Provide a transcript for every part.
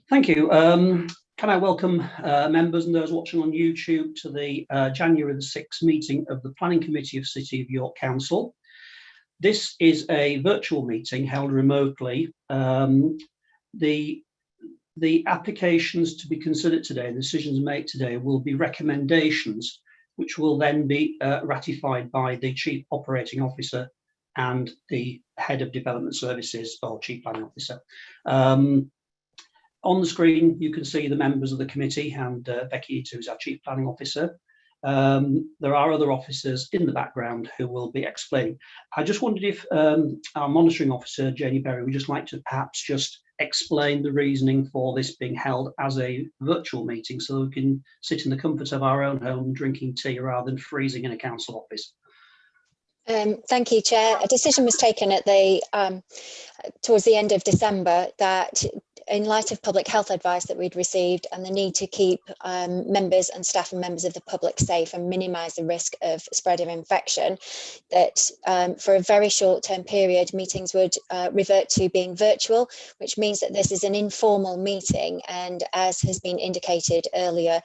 Thank you. Can I welcome members and those watching on YouTube to the January the 6th meeting of the Planning Committee of City of York Council. This is a virtual meeting held remotely. The applications to be considered today, the decisions made today, will be recommendations which will then be ratified by the Chief Operating Officer and the Head of Development Services or Chief Planning Officer. On the screen, you can see the members of the committee and Becky, who's our Chief Planning Officer. There are other officers in the background who will be explaining. I just wondered if our monitoring officer, Janie Berry, would just like to perhaps just explain the reasoning for this being held as a virtual meeting so that we can sit in the comfort of our own home drinking tea rather than freezing in a council office. Thank you, Chair. A decision was taken at towards the end of December that, in light of public health advice that we'd received and the need to keep members and staff and members of the public safe and minimise the risk of spread of infection, that for a very short-term period, meetings would revert to being virtual, which means that this is an informal meeting. And as has been indicated earlier,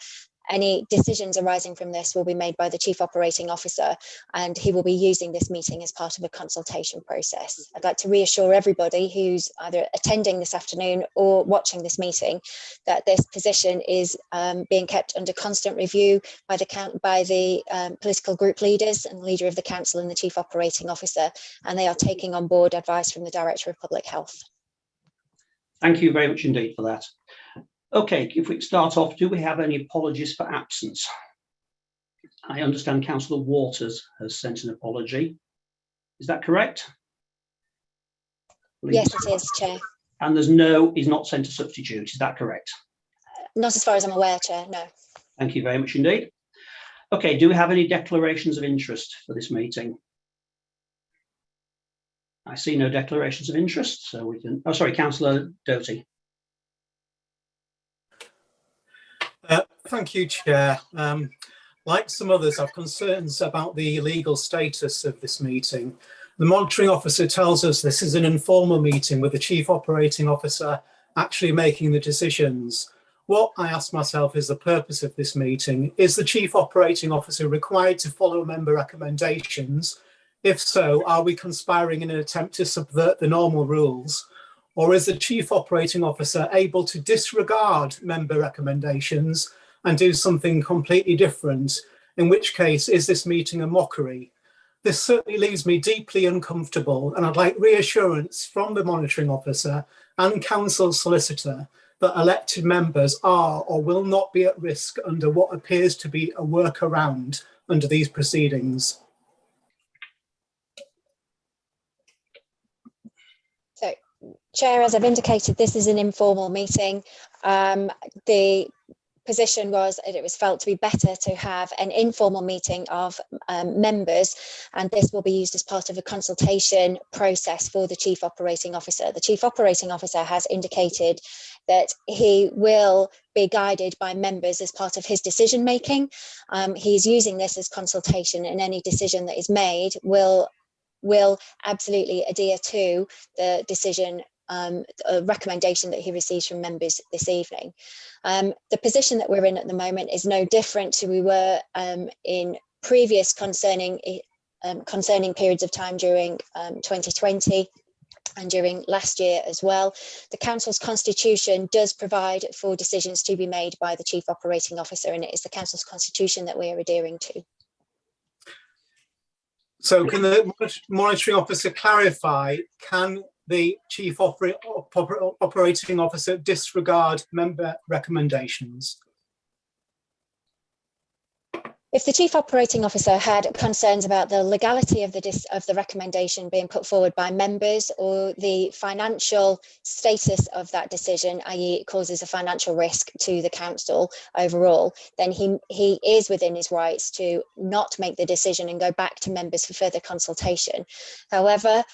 any decisions arising from this will be made by the Chief Operating Officer, and he will be using this meeting as part of a consultation process. I'd like to reassure everybody who's either attending this afternoon or watching this meeting that this position is being kept under constant review by the political group leaders and leader of the council and the Chief Operating Officer, and they are taking on board advice from the Director of Public Health. Thank you very much indeed for that. Okay, if we start off, do we have any apologies for absence? I understand Councillor Waters has sent an apology. Is that correct? Yes, it is, Chair. And he's not sent a substitute, is that correct? Not as far as I'm aware, Chair, no. Thank you very much indeed. Okay, do we have any declarations of interest for this meeting? I see no declarations of interest, so we can, Councillor Doty. Thank you, Chair. Like some others, I have concerns about the legal status of this meeting. The monitoring officer tells us this is an informal meeting with the Chief Operating Officer actually making the decisions. What I ask myself is the purpose of this meeting. Is the Chief Operating Officer required to follow member recommendations? If so, are we conspiring in an attempt to subvert the normal rules? Or is the Chief Operating Officer able to disregard member recommendations and do something completely different? In which case, is this meeting a mockery? This certainly leaves me deeply uncomfortable, and I'd like reassurance from the monitoring officer and council solicitor that elected members are or will not be at risk under what appears to be a workaround under these proceedings. Chair, as I've indicated, this is an informal meeting. The position was that it was felt to be better to have an informal meeting of members, and this will be used as part of a consultation process for the Chief Operating Officer. The Chief Operating Officer has indicated that he will be guided by members as part of his decision making. He's using this as consultation, and any decision that is made will absolutely adhere to the decision a recommendation that he receives from members this evening. The position that we're in at the moment is no different to we were in previous concerning periods of time during 2020 and during last year as well. The council's constitution does provide for decisions to be made by the Chief Operating Officer, and it is the council's constitution that we are adhering to. So can the monitoring officer clarify, can the Chief Operating Officer disregard member recommendations? If the Chief Operating Officer had concerns about the legality of the recommendation being put forward by members or the financial status of that decision, i.e. it causes a financial risk to the council overall, then he is within his rights to not make the decision and go back to members for further consultation. However,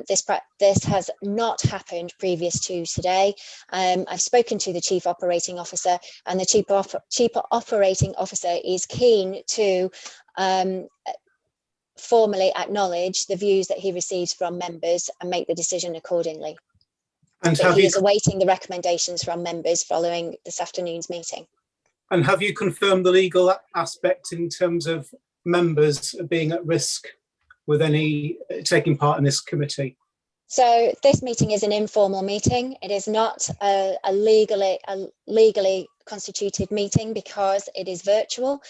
this has not happened previous to today. I've spoken to the Chief Operating Officer, and the Chief Operating Officer is keen to formally acknowledge the views that he receives from members and make the decision accordingly. And but he is awaiting the recommendations from members following this afternoon's meeting. And have you confirmed the legal aspect in terms of members being at risk with any taking part in this committee? So this meeting is an informal meeting. It is not a legally constituted meeting because it is virtual.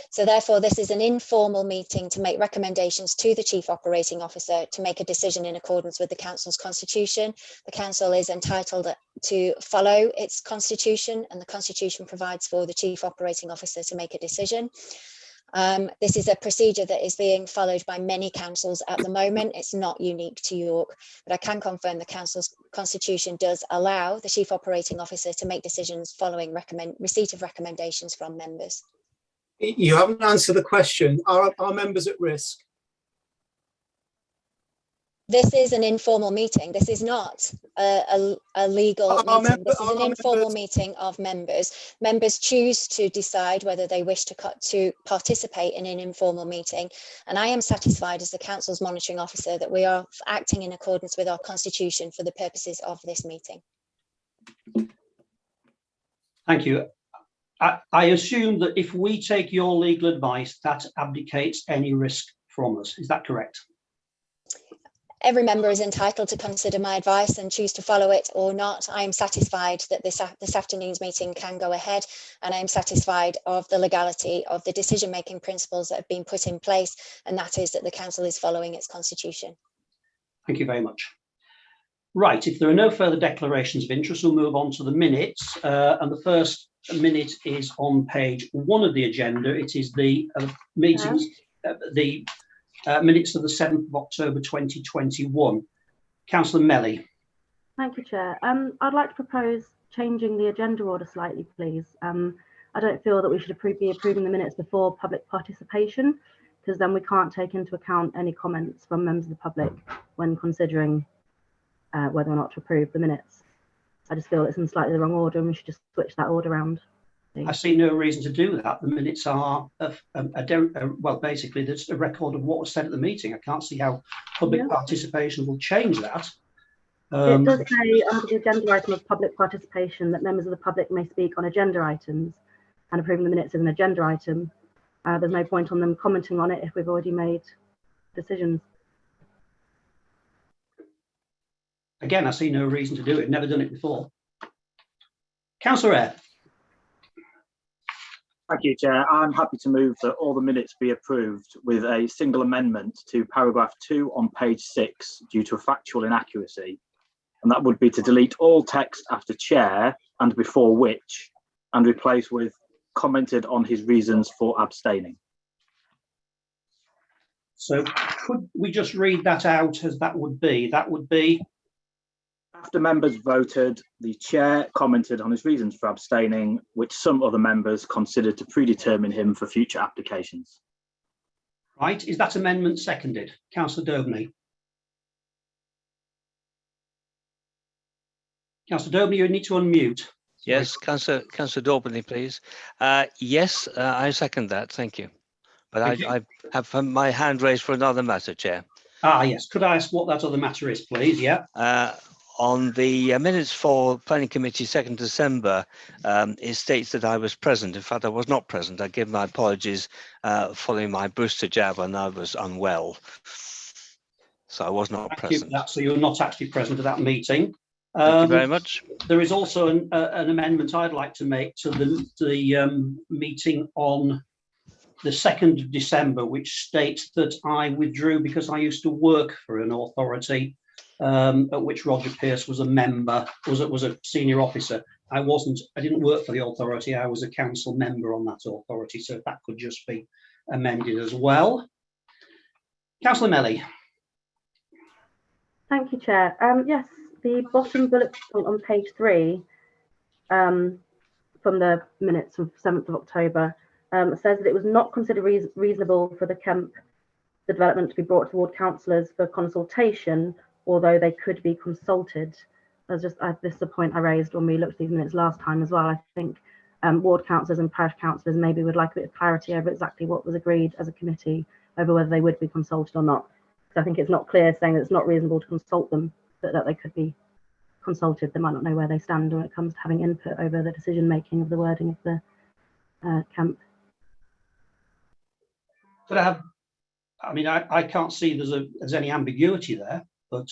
So therefore, this is an informal meeting to make recommendations to the Chief Operating Officer to make a decision in accordance with the Council's constitution. The Council is entitled to follow its constitution, and the constitution provides for the Chief Operating Officer to make a decision. This is a procedure that is being followed by many councils at the moment. It's not unique to York, but I can confirm the council's constitution does allow the Chief Operating Officer to make decisions following receipt of recommendations from members. You haven't answered the question. Are members at risk? This is an informal meeting. This is not a legal meeting. This is an informal meeting of members. Members choose to decide whether they wish to participate in an informal meeting. And I am satisfied as the Council's monitoring officer that we are acting in accordance with our constitution for the purposes of this meeting. Thank you. I assume that if we take your legal advice, that abdicates any risk from us. Is that correct? Every member is entitled to consider my advice and choose to follow it or not. I am satisfied that this afternoon's meeting can go ahead, and I am satisfied of the legality of the decision-making principles that have been put in place, and that is that the Council is following its constitution. Thank you very much. Right, if there are no further declarations of interest, we'll move on to the minutes. And the first minute is on page 1 of the agenda. It is the meetings, minutes of the 7th of October 2021. Councillor Melly. Thank you, Chair. I'd like to propose changing the agenda order slightly, please. I don't feel that we should be approving the minutes before public participation, because then we can't take into account any comments from members of the public when considering whether or not to approve the minutes. I just feel it's in slightly the wrong order, and we should just switch that order around. I see no reason to do that. The minutes are, well, basically, there's a record of what was said at the meeting. I can't see how public participation will change that. It does say under the agenda item of public participation that members of the public may speak on agenda items, and approving the minutes is an agenda item. There's no point on them commenting on it if we've already made decisions. Again, I see no reason to do it. Never done it before. Councillor Eyre. Thank you, Chair. I'm happy to move that all the minutes be approved with a single amendment to paragraph 2 on page 6 due to a factual inaccuracy. And that would be to delete all text after chair and before which, and replace with commented on his reasons for abstaining. So could we just read that out as that would be? That would be, after members voted, the chair commented on his reasons for abstaining, which some other members considered to predetermine him for future applications. right. Is that amendment seconded? Councillor Daubney. Councillor Daubney, you need to unmute. Yes, Councillor Daubney, please. Yes, I second that. Thank you. But I have my hand raised for another matter, Chair. Ah, yes. Could I ask what that other matter is, please? Yeah. On the minutes for Planning Committee 2nd December, it states that I was present. In fact, I was not present. I give my apologies following my booster jab and I was unwell. So I was not present. Thank you. So you're not actually present at that meeting. Thank you very much. There is also an amendment I'd like to make to the meeting on the 2nd of December, which states that I withdrew because I used to work for an authority at which Roger Pearce was a member, was a senior officer. I didn't work for the authority. I was a council member on that authority, so that could just be amended as well. Councillor Melly. Thank you, Chair. Yes, the bottom bullet point on page 3 from the minutes of 7th of October says that it was not considered reasonable for the development to be brought toward councillors for consultation, although they could be consulted. This is a point I raised when we looked at these minutes last time as well. I think ward councillors and parish councillors maybe would like a bit of clarity over exactly what was agreed as a committee over whether they would be consulted or not. So I think it's not clear saying that it's not reasonable to consult them, but that they could be consulted, they might not know where they stand when it comes to having input over the decision making of the wording of the camp. Could I have, I mean, I can't see there's any ambiguity there, but.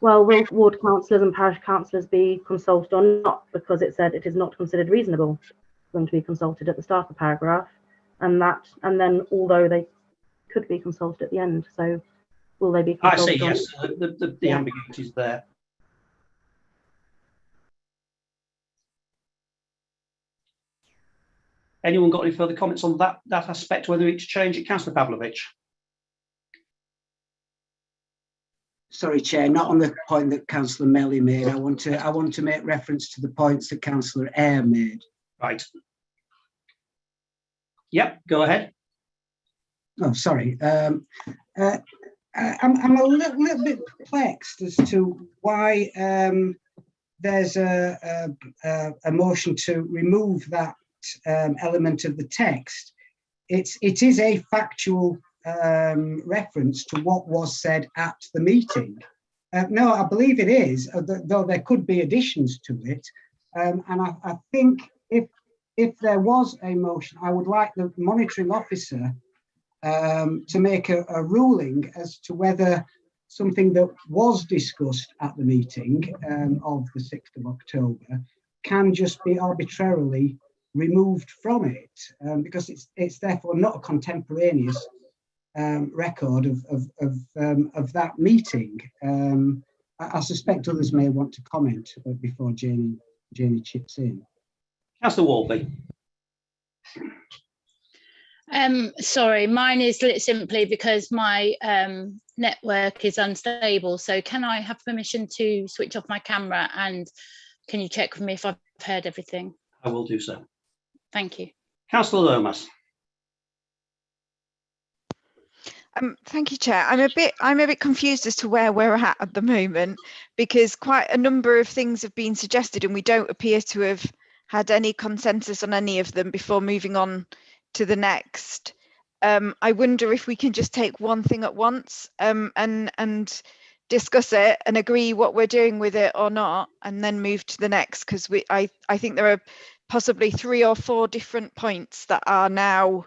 Well, will ward councillors and parish councillors be consulted or not? Because it said it is not considered reasonable for them to be consulted at the start of the paragraph, and then although they could be consulted at the end, so will they be consulted? I see, yes, the ambiguity is there. Anyone got any further comments on that aspect, whether it's changed? Councillor Pavlovich. Sorry, Chair, not on the point that Councillor Melly made. I want to make reference to the points that Councillor Eyre made. Right. Yep, go ahead. Oh, sorry. I'm a little bit perplexed as to why there's a motion to remove that element of the text. It is a factual reference to what was said at the meeting. No, I believe it is, though there could be additions to it. And I think if there was a motion, I would like the monitoring officer to make a ruling as to whether something that was discussed at the meeting of the 6th of October can just be arbitrarily removed from it, because it's therefore not a contemporaneous record of that meeting. I suspect others may want to comment before Janie chips in. Councillor Aubrey. Sorry, mine is simply because my network is unstable. So can I have permission to switch off my camera, and can you check with me if I've heard everything? I will do so. Thank you. Councillor Lomas. Thank you, Chair. I'm a bit confused as to where we're at the moment, because quite a number of things have been suggested and we don't appear to have had any consensus on any of them before moving on to the next. I wonder if we can just take one thing at once and discuss it and agree what we're doing with it or not, and then move to the next, because I think there are possibly 3 or 4 different points that are now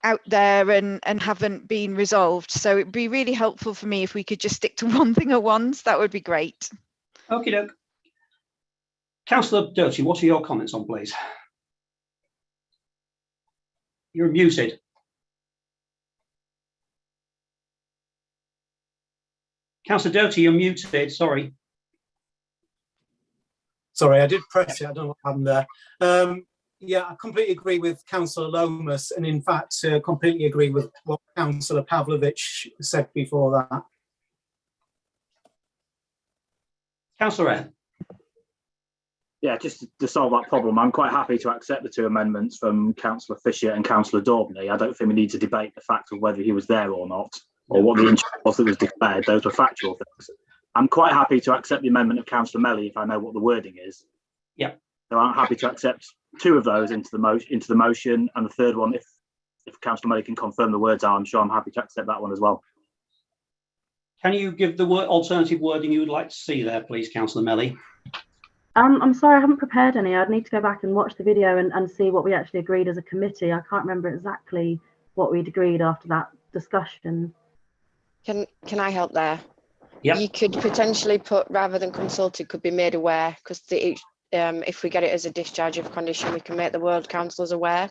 out there and haven't been resolved. So it'd be really helpful for me if we could just stick to one thing at once. That would be great. Okie doke. Councillor Doty, what are your comments on, please? You're muted. Councillor Doty, you're muted, sorry. Sorry, I did press it. I don't know what happened there. Yeah, I completely agree with Councillor Lomas, and in fact, completely agree with what Councillor Pavlovich said before that. Councillor Eyre. Yeah, just to solve that problem, I'm quite happy to accept the 2 amendments from Councillor Fisher and Councillor Daubney. I don't think we need to debate the fact of whether he was there or not, or what the injury was that was declared. Those were factual things. I'm quite happy to accept the amendment of Councillor Melly if I know what the wording is. Yeah. So I'm happy to accept 2 of those into the motion, and the third one, if Councillor Melly can confirm the words are, I'm sure I'm happy to accept that one as well. Can you give the alternative wording you would like to see there, please, Councillor Melly? I'm sorry, I haven't prepared any. I'd need to go back and watch the video and see what we actually agreed as a committee. I can't remember exactly what we'd agreed after that discussion. Can I help there? Yep. You could potentially put, rather than consulted, could be made aware, because if we get it as a discharge of condition, we can make the ward councillors aware.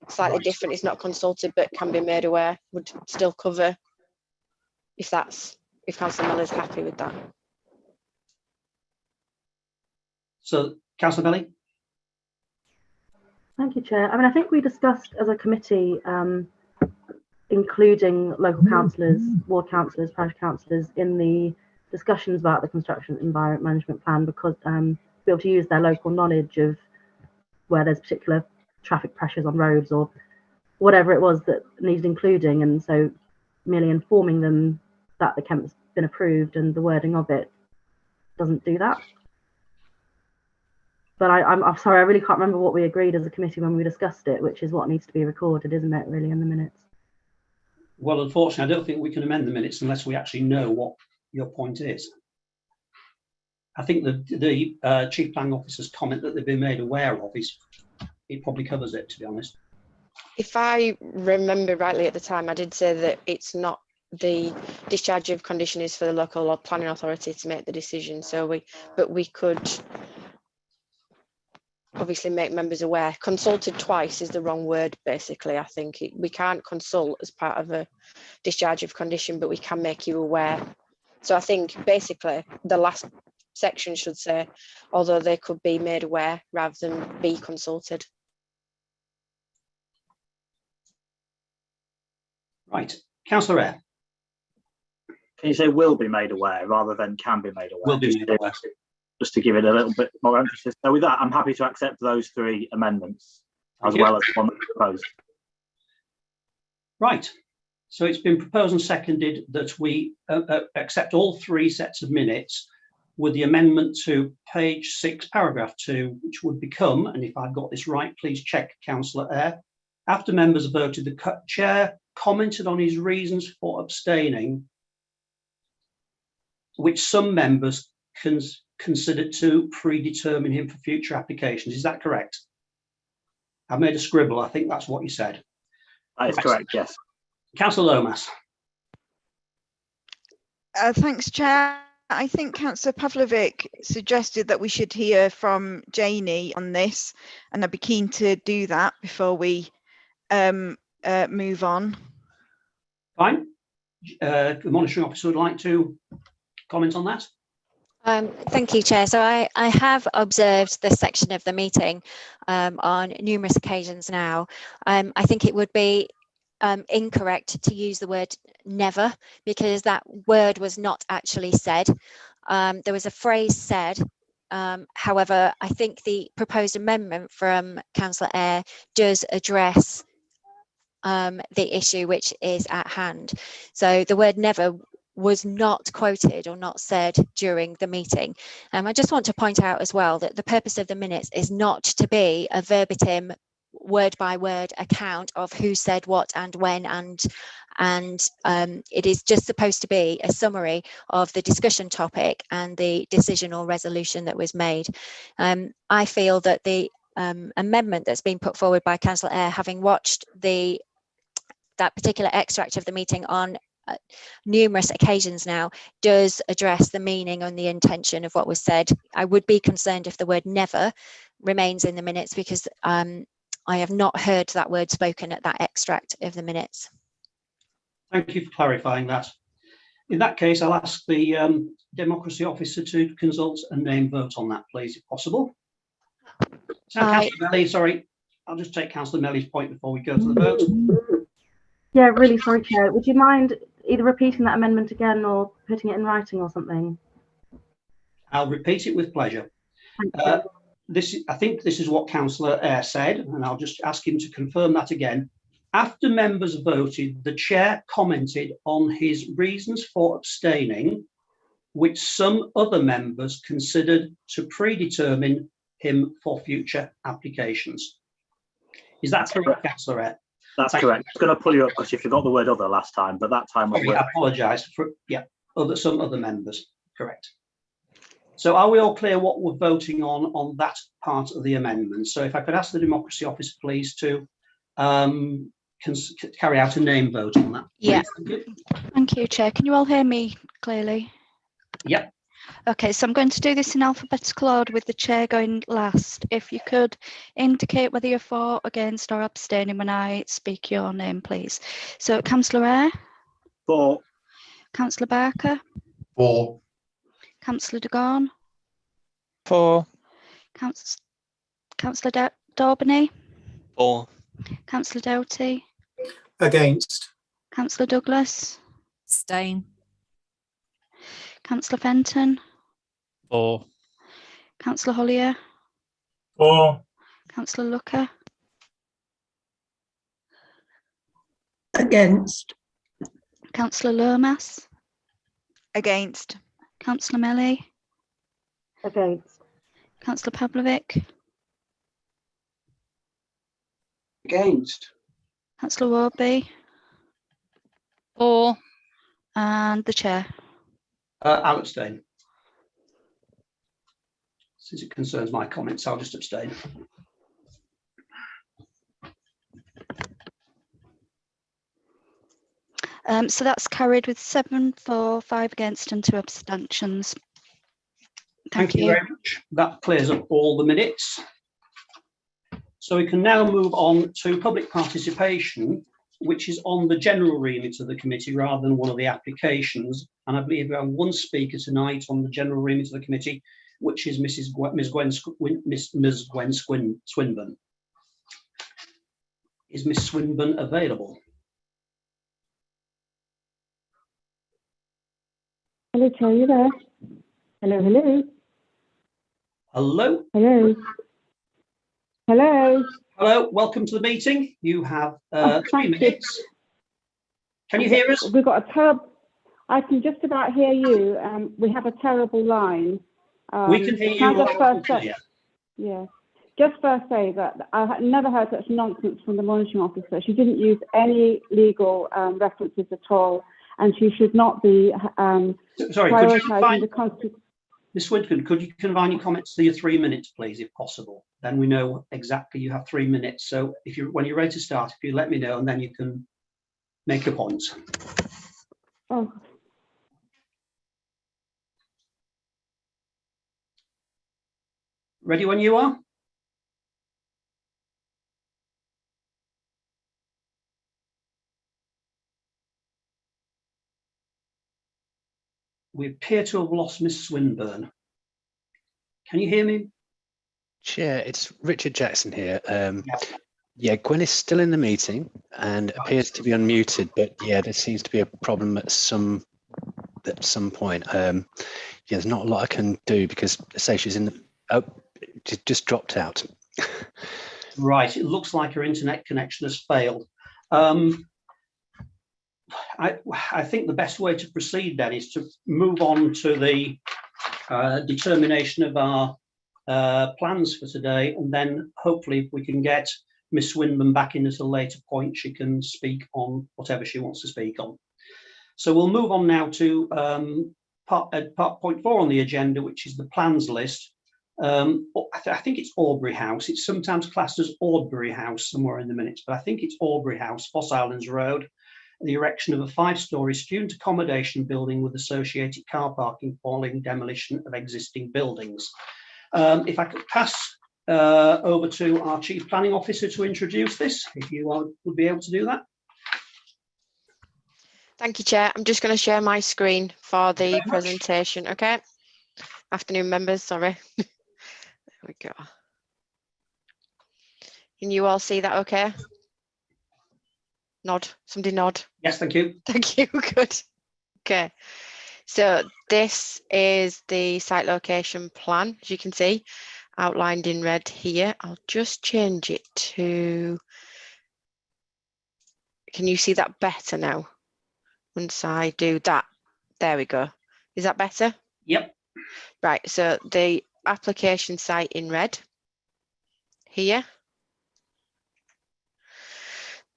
Slightly different, it's not consulted but can be made aware, would still cover, if Councillor Miller's happy with that. So, Councillor Melly? Thank you, Chair. I mean, I think we discussed as a committee including local councillors, ward councillors, parish councillors in the discussions about the construction environment management plan, because be able to use their local knowledge of where there's particular traffic pressures on roads or whatever it was that needed including, and so merely informing them that the Kemp's been approved and the wording of it doesn't do that. But I'm sorry, I really can't remember what we agreed as a committee when we discussed it, which is what needs to be recorded, isn't it, really, in the minutes? Well, unfortunately, I don't think we can amend the minutes unless we actually know what your point is. I think the Chief Planning Officer's comment that they've been made aware of it probably covers it, to be honest. If I remember rightly at the time, I did say that it's not the discharge of condition is for the local or planning authority to make the decision. So we could obviously make members aware. Consulted twice is the wrong word, basically. I think we can't consult as part of a discharge of condition, but we can make you aware. So I think basically the last section should say, although they could be made aware rather than be consulted. Right, Councillor Eyre. Can you say will be made aware rather than can be made aware? Will be made aware. Just to give it a little bit more emphasis. So with that, I'm happy to accept those 3 amendments as well as the one that's proposed. Right. So it's been proposed and seconded that we accept all 3 sets of minutes with the amendment to page 6, paragraph 2, which would become, and if I've got this right, please check, Councillor Eyre. After members voted, the chair commented on his reasons for abstaining, which some members considered to predetermine him for future applications. Is that correct? I've made a scribble. I think that's what you said. That is correct, yes. Councillor Lomas. Thanks, Chair. I think Councillor Pavlovic suggested that we should hear from Janie on this, and I'd be keen to do that before we move on. Fine. The monitoring officer would like to comment on that. Thank you, Chair. So I have observed this section of the meeting on numerous occasions now. I think it would be incorrect to use the word never, because that word was not actually said. There was a phrase said. However, I think the proposed amendment from Councillor Eyre does address the issue which is at hand. So the word never was not quoted or not said during the meeting. I just want to point out as well that the purpose of the minutes is not to be a verbatim word by word account of who said what and when, and it is just supposed to be a summary of the discussion topic and the decision or resolution that was made. I feel that the amendment that's been put forward by Councillor Eyre, having watched that particular extract of the meeting on numerous occasions now, does address the meaning and the intention of what was said. I would be concerned if the word never remains in the minutes, because I have not heard that word spoken at that extract of the minutes. Thank you for clarifying that. In that case, I'll ask the democracy officer to consult and name vote on that, please, if possible. So, Councillor Melly, sorry, I'll just take Councillor Melly's point before we go to the vote. Yeah, really sorry, Chair. Would you mind either repeating that amendment again or putting it in writing or something? I'll repeat it with pleasure. I think this is what Councillor Eyre said, and I'll just ask him to confirm that again. After members voted, the chair commented on his reasons for abstaining, which some other members considered to predetermine him for future applications. Is that correct, Councillor Eyre? That's correct. I was going to pull you up because you forgot the word other last time, but that time was I apologise for some other members. Correct. So are we all clear what we're voting on that part of the amendment? So if I could ask the democracy officer, please, to carry out a name vote on that. Yeah. Thank you, Chair. Can you all hear me clearly? Yep. Okay, so I'm going to do this in alphabetical order with the chair going last. If you could indicate whether you're for, against or abstaining when I speak your name, please. So Councillor Eyre? For. Councillor Barker? For. Councillor Degorn? For. Councillor Daubeny? For. Councillor Doughty? Against. Councillor Douglas? Abstain. Councillor Fenton? For. Councillor Hollier? For. Councillor Looker? Against. Councillor Lomas? Against. Councillor Melly? Against. Councillor Pavlovic? Against. Councillor Aubrey? For. And the chair? I'll abstain. Since it concerns my comments, I'll just abstain. So that's carried with 7 for, 5 against and 2 abstentions. Thank you very much. That clears up all the minutes. So we can now move on to public participation, which is on the general remit of the committee rather than one of the applications. And I believe we have one speaker tonight on the general remit of the committee, which is Ms. Gwen Swinburne. Is Ms. Swinburne available? Hello, Chair, are you there? Hello, hello. Hello. Hello. Hello. Hello, welcome to the meeting. You have 3 minutes. Can you hear us? We've got a terrible, I can just about hear you. We have a terrible line. We can hear you loud and clear. Yeah. Just first say that I never heard such nonsense from the monitoring officer. She didn't use any legal references at all, and she should not be Sorry, prioritising the Constitution. Ms. Swinburne, could you confine your comments to your 3 minutes, please, if possible? Then we know exactly you have 3 minutes. So if you, when you're ready to start, if you let me know, and then you can make your points. Oh. Ready when you are? We appear to have lost Miss Swinburne. Can you hear me? Chair, it's Richard Jackson here. Yeah, Gwen is still in the meeting and appears to be unmuted, but yeah, there seems to be a problem at some point. Yeah, there's not a lot I can do because say she's in the just dropped out. Right, it looks like her internet connection has failed. I think the best way to proceed then is to move on to the determination of our plans for today, and then hopefully if we can get Miss Swinburne back in at a later point, she can speak on whatever she wants to speak on. So we'll move on now to part point 4 on the agenda, which is the plans list. I think it's Aubrey House. It's sometimes classed as Aubrey House somewhere in the minutes, but I think it's Aubrey House, Foss Islands Road. The erection of a 5-storey student accommodation building with associated car parking following demolition of existing buildings. If I could pass over to our Chief Planning Officer to introduce this, if you would be able to do that. Thank you, Chair. I'm just going to share my screen for the presentation, okay? Afternoon, members, sorry. There we go. Can you all see that okay? Nod, somebody nod. Yes, thank you. Thank you, good. Okay, so this is the site location plan, as you can see, outlined in red here. I'll just change it to, can you see that better now? Once I do that, there we go. Is that better? Yep. Right, so the application site in red here.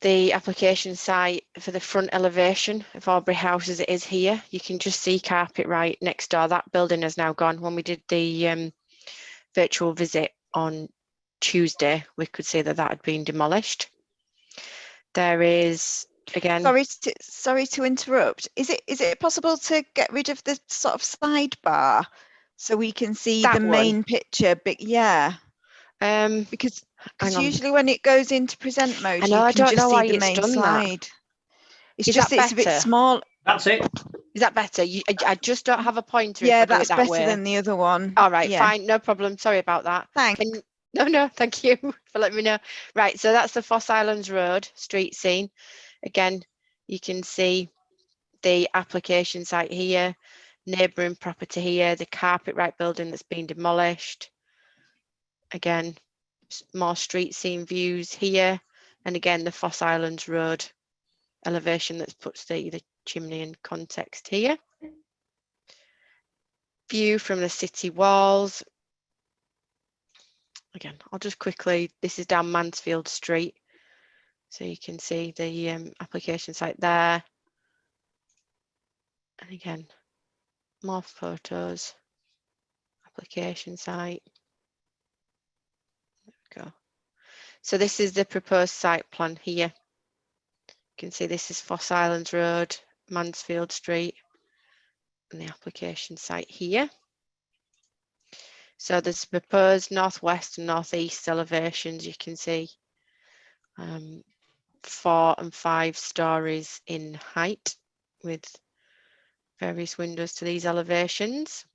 The application site for the front elevation of Aubrey House as it is here. You can just see carpet right next door. That building has now gone. When we did the virtual visit on Tuesday, we could see that that had been demolished. There is, again, sorry to interrupt. Is it possible to get rid of the sort of sidebar so we can see the main picture? But yeah, because usually when it goes into present mode, I know, you can I don't just know see why the it's main done slide. that. It's just it's a bit small. That's it. Is that better? I just don't have a pointer. Yeah, if I do that's it that better way. than the other one. All right, yeah. fine, no problem. Sorry about that. Thanks. No, thank you for letting me know. Right, so that's the Foss Islands Road street scene. Again, you can see the application site here, neighbouring property here, the carpet right building that's been demolished. Again, more street scene views here, and again the Foss Islands Road elevation that puts the chimney in context here. View from the city walls. Again, I'll just quickly, this is down Mansfield Street, so you can see the application site there. And again, more photos, application site. So this is the proposed site plan here. You can see this is Foss Islands Road, Mansfield Street, and the application site here. So there's proposed northwest and northeast elevations. You can see 4 and 5 stories in height with various windows to these elevations.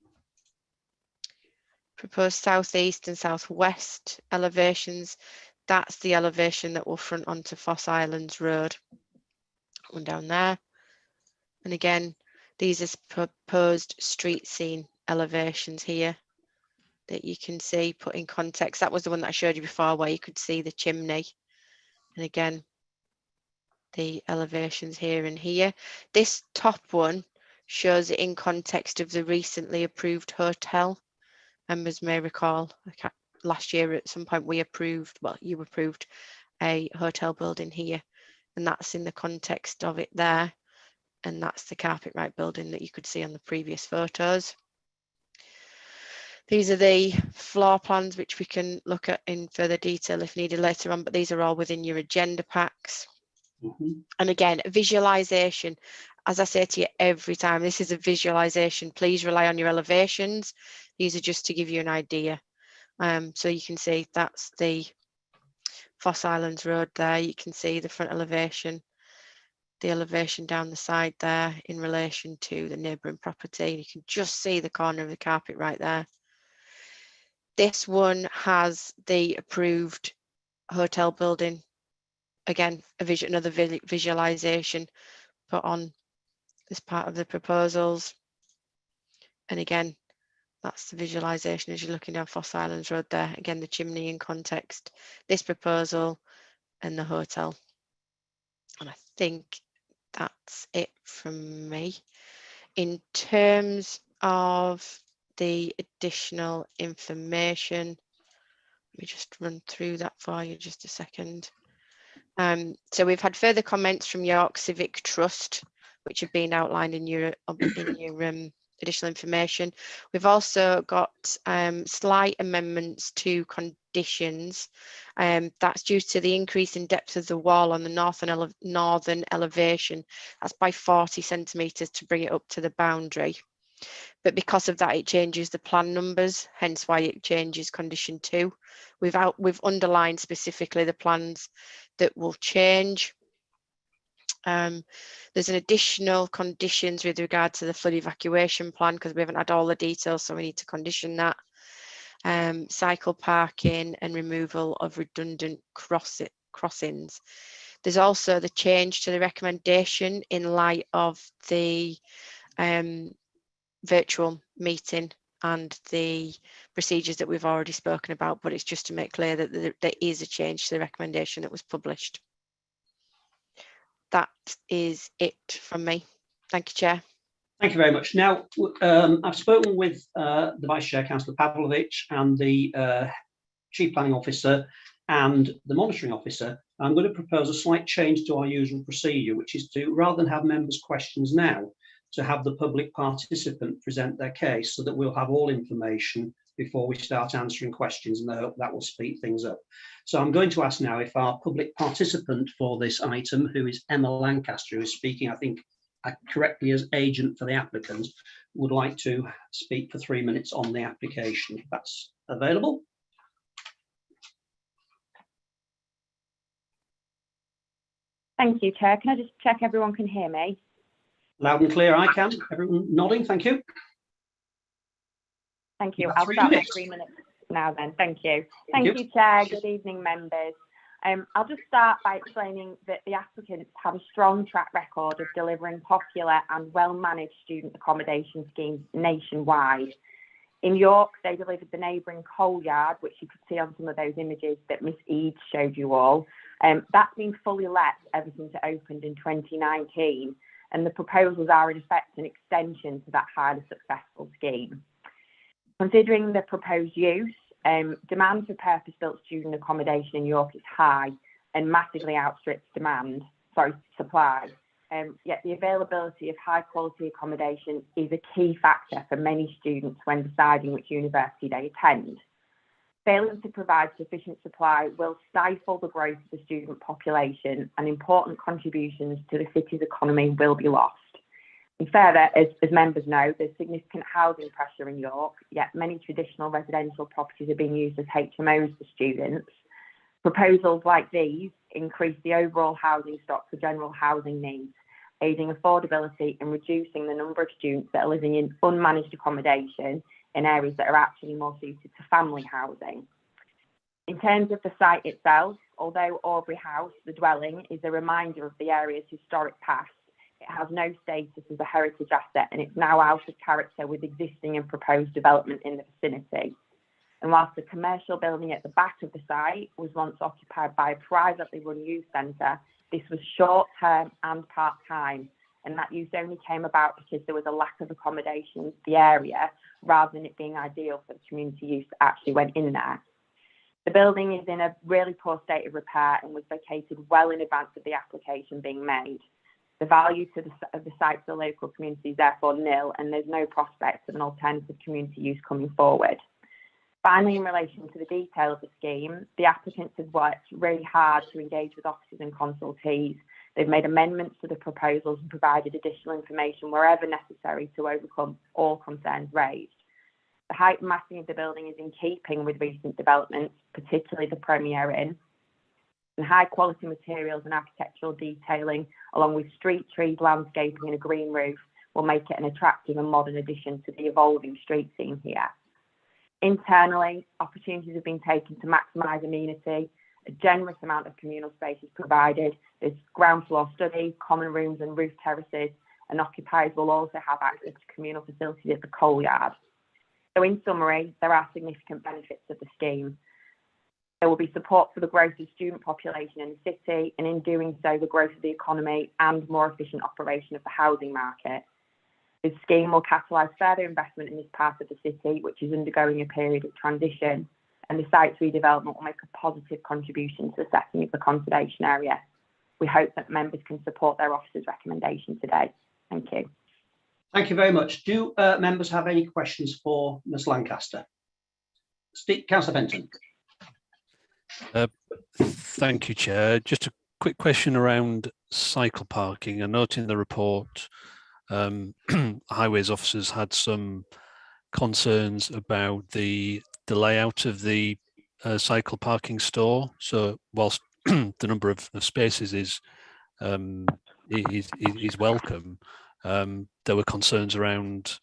Proposed southeast and southwest elevations. That's the elevation that will front onto Foss Islands Road. One down there. And again, these are proposed street scene elevations here that you can see put in context. That was the one that I showed you before where you could see the chimney. And again, the elevations here and here. This top one shows it in context of the recently approved hotel. Members may recall last year at some point we approved, well, you approved a hotel building here, and that's in the context of it there. And that's the Carpetright building that you could see on the previous photos. These are the floor plans, which we can look at in further detail if needed later on, but these are all within your agenda packs. And again, visualization, as I say to you every time, this is a visualization. Please rely on your elevations. These are just to give you an idea. So you can see that's the Foss Islands Road there. You can see the front elevation, the elevation down the side there in relation to the neighbouring property. You can just see the corner of the carpet right there. This one has the approved hotel building. Again, another visualization put on as part of the proposals. And again, that's the visualization as you're looking down Foss Islands Road there. Again, the chimney in context, this proposal and the hotel. And I think that's it from me. In terms of the additional information, let me just run through that for you just a second. So we've had further comments from York Civic Trust, which have been outlined in your additional information. We've also got slight amendments to conditions. That's due to the increase in depth of the wall on the northern elevation. That's by 40 centimetres to bring it up to the boundary. But because of that, it changes the plan numbers, hence why it changes condition 2. We've underlined specifically the plans that will change. There's an additional conditions with regard to the flood evacuation plan because we haven't had all the details, so we need to condition that. Cycle parking and removal of redundant crossings. There's also the change to the recommendation in light of the virtual meeting and the procedures that we've already spoken about, but it's just to make clear that there is a change to the recommendation that was published. That is it from me. Thank you, Chair. Thank you very much. Now, I've spoken with the Vice Chair, Councillor Pavlovich, and the Chief Planning Officer and the Monitoring Officer. I'm going to propose a slight change to our usual procedure, which is to, rather than have members' questions now, to have the public participant present their case so that we'll have all information before we start answering questions, and I hope that will speed things up. So I'm going to ask now if our public participant for this item, who is Emma Lancaster, who is speaking, I think, correctly as agent for the applicant, would like to speak for 3 minutes on the application, if that's available. Thank you, Chair. Can I just check everyone can hear me? Loud and clear, I can. Everyone nodding, thank you. Thank you. I'll start my 3 minutes now then. Thank you. Thank you, Chair. Good evening, members. I'll just start by explaining that the applicants have a strong track record of delivering popular and well-managed student accommodation schemes nationwide. In York, they delivered the neighbouring coal yard, which you could see on some of those images that Miss Eads showed you all. That's been fully let ever since it opened in 2019, and the proposals are in effect an extension to that highly successful scheme. Considering the proposed use, demand for purpose-built student accommodation in York is high and massively outstrips supply. Yet the availability of high-quality accommodation is a key factor for many students when deciding which university they attend. Failing to provide sufficient supply will stifle the growth of the student population, and important contributions to the city's economy will be lost. And further, as members know, there's significant housing pressure in York, yet many traditional residential properties are being used as HMOs for students. Proposals like these increase the overall housing stock for general housing needs, aiding affordability and reducing the number of students that are living in unmanaged accommodation in areas that are actually more suited to family housing. In terms of the site itself, although Aubrey House, the dwelling, is a reminder of the area's historic past, it has no status as a heritage asset, and it's now out of character with existing and proposed development in the vicinity. And whilst the commercial building at the back of the site was once occupied by a privately run youth centre, this was short-term and part-time, and that use only came about because there was a lack of accommodation in the area, rather than it being ideal for the community use that actually went in there. The building is in a really poor state of repair and was vacated well in advance of the application being made. The value of the site to the local community is therefore nil, and there's no prospect of an alternative community use coming forward. Finally, in relation to the detail of the scheme, the applicants have worked really hard to engage with officers and consultees. They've made amendments to the proposals and provided additional information wherever necessary to overcome all concerns raised. The height and massing of the building is in keeping with recent developments, particularly the Premier Inn. And high quality materials and architectural detailing, along with street trees, landscaping and a green roof, will make it an attractive and modern addition to the evolving street scene here. Internally, opportunities have been taken to maximise amenity. A generous amount of communal space is provided. There's ground floor study, common rooms and roof terraces, and occupiers will also have access to communal facilities at the coal yard. So in summary, there are significant benefits of the scheme. There will be support for the growth of student population in the city, and in doing so, the growth of the economy and more efficient operation of the housing market. This scheme will catalyse further investment in this part of the city, which is undergoing a period of transition, and the site's redevelopment will make a positive contribution to the setting of the conservation area. We hope that members can support their officer's recommendation today. Thank you. Thank you very much. Do members have any questions for Ms Lancaster? Councillor Benton. Thank you, Chair. Just a quick question around cycle parking. I note in the report highways officers had some concerns about the layout of the cycle parking store. So whilst the number of spaces is welcome, there were concerns around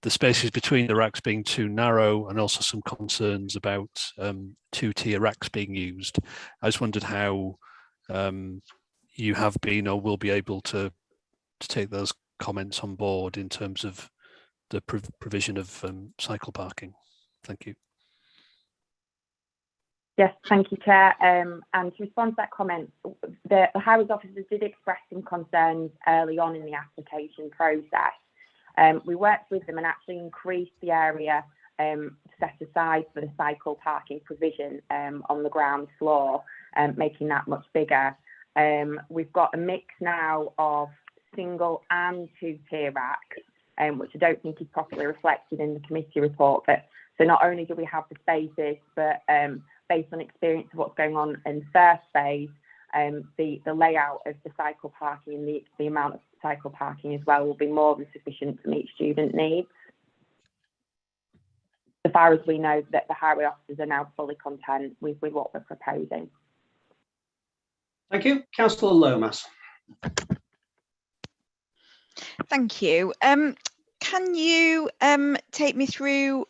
the spaces between the racks being too narrow, and also some concerns about two-tier racks being used. I just wondered how you have been or will be able to take those comments on board in terms of the provision of cycle parking. Thank you. Yes, thank you, Chair. And to respond to that comment, the highways officers did express some concerns early on in the application process. We worked with them and actually increased the area set aside for the cycle parking provision on the ground floor, making that much bigger. We've got a mix now of single and two-tier racks, which I don't think is properly reflected in the committee report. But so not only do we have the spaces, but based on experience of what's going on in first phase, the layout of the cycle parking and the amount of cycle parking as well will be more than sufficient to meet student needs. As far as we know, that the highway officers are now fully content with what we're proposing. Thank you. Councillor Lomas. Thank you. Can you take me through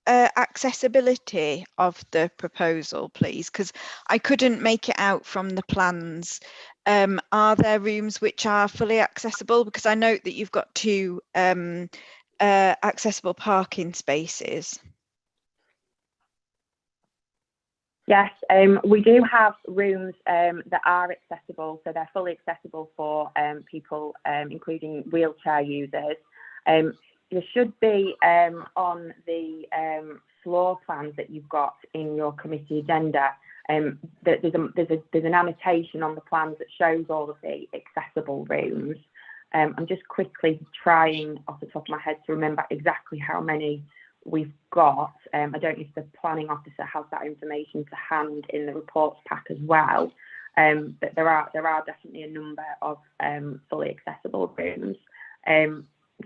accessibility of the proposal, please? Because I couldn't make it out from the plans. Are there rooms which are fully accessible? Because I note that you've got two accessible parking spaces. Yes, we do have rooms that are accessible, so they're fully accessible for people, including wheelchair users. There should be on the floor plans that you've got in your committee agenda. There's an annotation on the plans that shows all of the accessible rooms. I'm just quickly trying off the top of my head to remember exactly how many we've got. I don't know if the planning officer has that information to hand in the reports pack as well. But there are definitely a number of fully accessible rooms.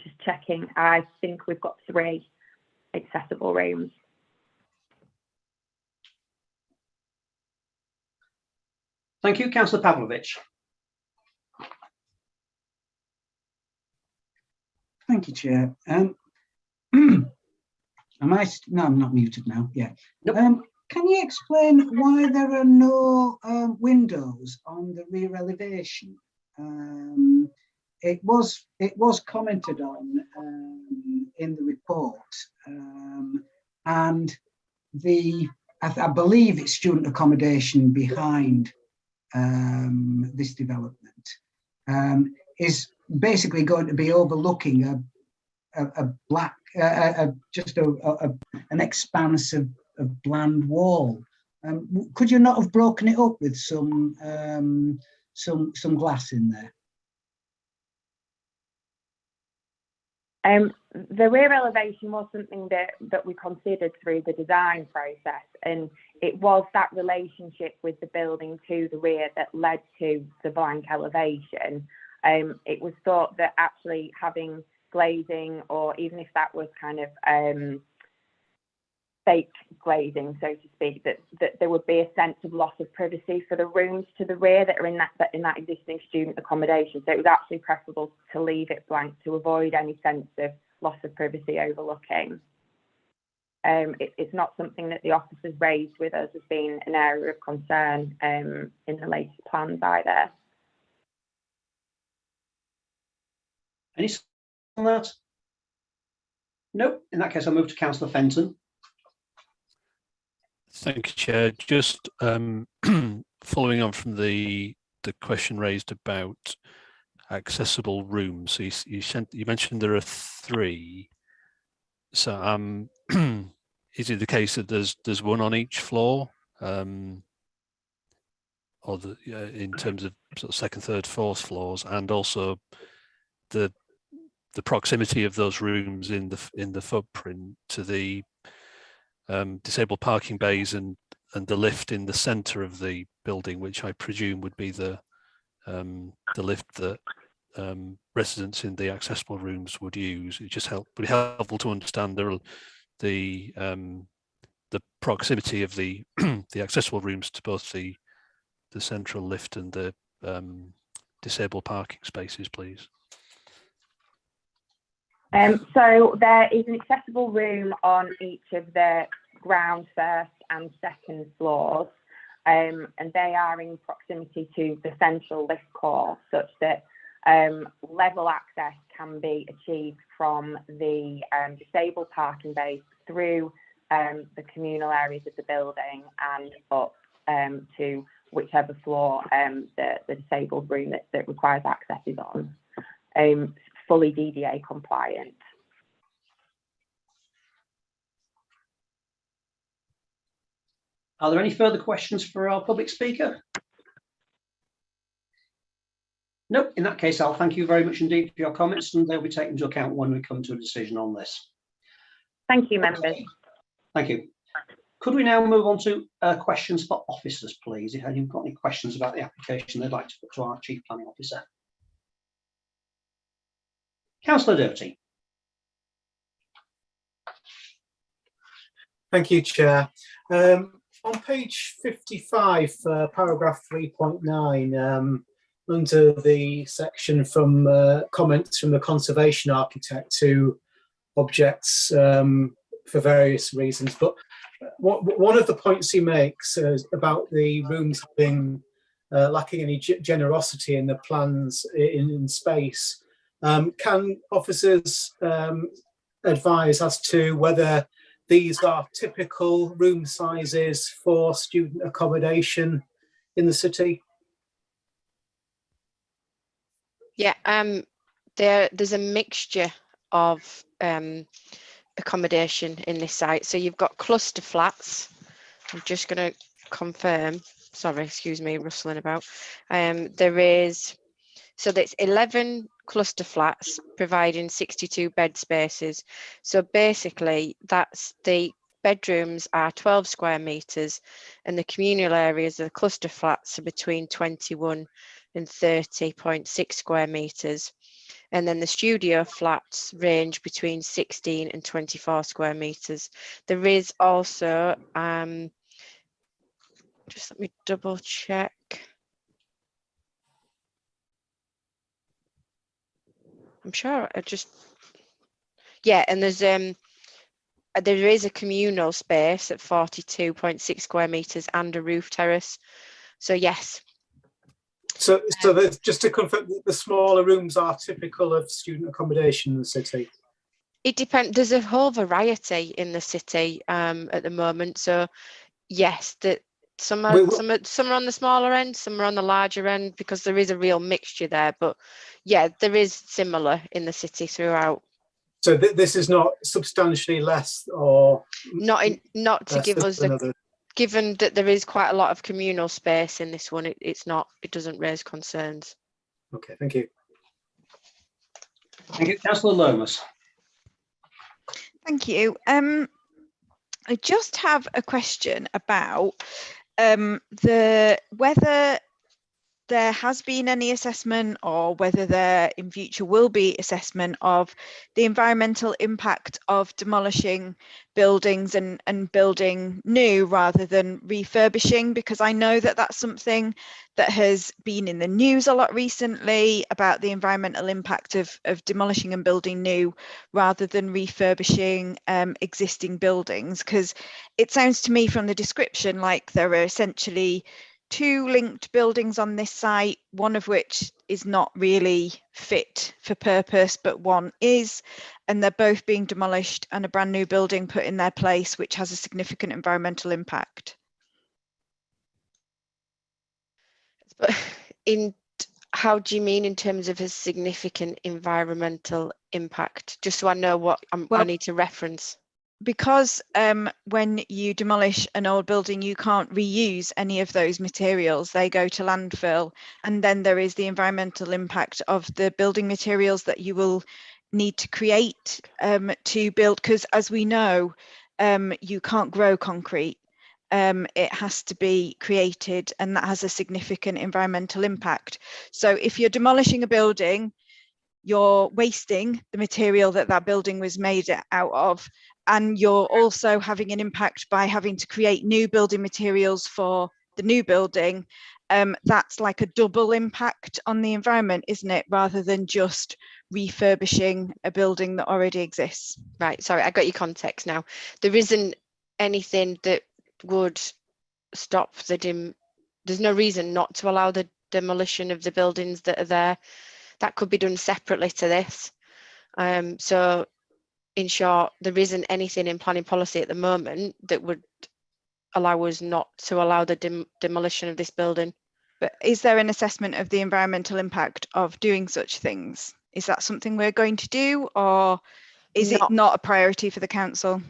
Just checking, I think we've got 3 accessible rooms. Thank you, Councillor Pavlovich. Thank you, Chair. No, I'm not muted now. Yeah. Nope. Can you explain why there are no windows on the rear elevation? It was commented on in the report, and I believe it's student accommodation behind this development is basically going to be overlooking a black, just an expanse of bland wall. Could you not have broken it up with some glass in there? The rear elevation was something that we considered through the design process, and it was that relationship with the building to the rear that led to the blank elevation. It was thought that actually having glazing, or even if that was kind of fake glazing, so to speak, that there would be a sense of loss of privacy for the rooms to the rear that are in that existing student accommodation. So it was actually preferable to leave it blank to avoid any sense of loss of privacy overlooking. It's not something that the officers raised with us as being an area of concern in the latest plans either. Any on that? Nope. In that case, I'll move to Councillor Fenton. Thank you, Chair. Just following on from the question raised about accessible rooms. So you mentioned there are 3. So is it the case that there's one on each floor, or in terms of sort of 2nd, 3rd, 4th floors, and also the proximity of those rooms in the footprint to the disabled parking bays and the lift in the centre of the building, which I presume would be the lift that residents in the accessible rooms would use. It just would be helpful to understand the proximity of the the accessible rooms to both the central lift and the disabled parking spaces, please. So there is an accessible room on each of the ground 1st and 2nd floors, and they are in proximity to the central lift core, such that level access can be achieved from the disabled parking base through the communal areas of the building and up to whichever floor the disabled room that requires access is on. Fully DDA compliant. Are there any further questions for our public speaker? Nope. In that case, I'll thank you very much indeed for your comments, and they'll be taken into account when we come to a decision on this. Thank you, members. Thank you. Could we now move on to questions for officers, please? If you've got any questions about the application they'd like to put to our Chief Planning Officer. Councillor Doherty. Thank you, Chair. On page 55, paragraph 3.9, under the section from comments from the conservation architect who objects for various reasons, but one of the points he makes is about the rooms being lacking any generosity in the plans in space. Can officers advise as to whether these are typical room sizes for student accommodation in the city? Yeah, there's a mixture of accommodation in this site. So you've got cluster flats. I'm just going to confirm. Sorry, excuse me, rustling about. There is So that's 11 cluster flats providing 62 bed spaces. So basically that's the bedrooms are 12 square metres and the communal areas of the cluster flats are between 21 and 30.6 square metres. And then the studio flats range between 16 and 24 square metres. There is also, just let me double check. I'm sure yeah, and there is a communal space at 42.6 square metres and a roof terrace. So yes. So just to confirm, the smaller rooms are typical of student accommodation in the city? It depends. There's a whole variety in the city at the moment. So yes, some are on the smaller end, some are on the larger end, because there is a real mixture there. But yeah, there is similar in the city throughout. So this is not substantially less, or not to give us the, given that there is quite a lot of communal space in this one, it doesn't raise concerns. Okay, thank you. Thank you, Councillor Lomas. Thank you. I just have a question about whether there has been any assessment, or whether there in future will be assessment of the environmental impact of demolishing buildings and building new rather than refurbishing, because I know that that's something that has been in the news a lot recently, about the environmental impact of demolishing and building new rather than refurbishing existing buildings, because it sounds to me from the description like there are essentially two linked buildings on this site, one of which is not really fit for purpose, but one is, and they're both being demolished and a brand new building put in their place, which has a significant environmental impact. But how do you mean in terms of a significant environmental impact? Just so I know what I need to reference. Because when you demolish an old building, you can't reuse any of those materials. They go to landfill. And then there is the environmental impact of the building materials that you will need to create to build. Because as we know, you can't grow concrete. It has to be created, and that has a significant environmental impact. So if you're demolishing a building, you're wasting the material that building was made out of, and you're also having an impact by having to create new building materials for the new building. That's like a double impact on the environment, isn't it, rather than just refurbishing a building that already exists. Right, sorry, I got your context now. There isn't anything that would stop there's no reason not to allow the demolition of the buildings that are there. That could be done separately to this. So in short, there isn't anything in planning policy at the moment that would allow us not to allow the demolition of this building. But is there an assessment of the environmental impact of doing such things? Is that something we're going to do, or is it not a priority for the council?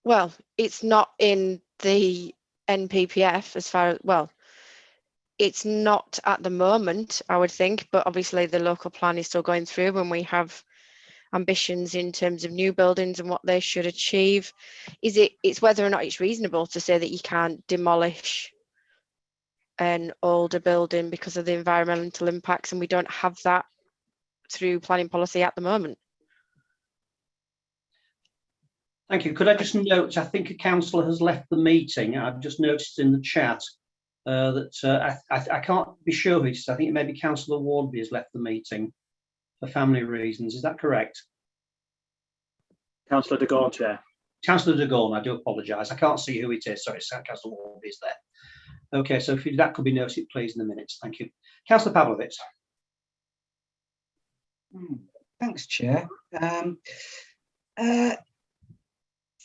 Well, it's not in the NPPF as far as, well, it's not at the moment, I would think, but obviously the local plan is still going through, and we have ambitions in terms of new buildings and what they should achieve. It's whether or not it's reasonable to say that you can't demolish an older building because of the environmental impacts, and we don't have that through planning policy at the moment. Thank you. Could I just note, I think a councillor has left the meeting. I've just noticed in the chat that I can't be sure who it is. I think it may be Councillor Wardby has left the meeting for family reasons. Is that correct? Councillor de Gorn, Chair. Councillor de Gorn, I do apologise. I can't see who it is. Sorry, Councillor Wardby is there. Okay, so if that could be noted, please, in the minutes. Thank you. Councillor Pavlovich. Thanks, Chair.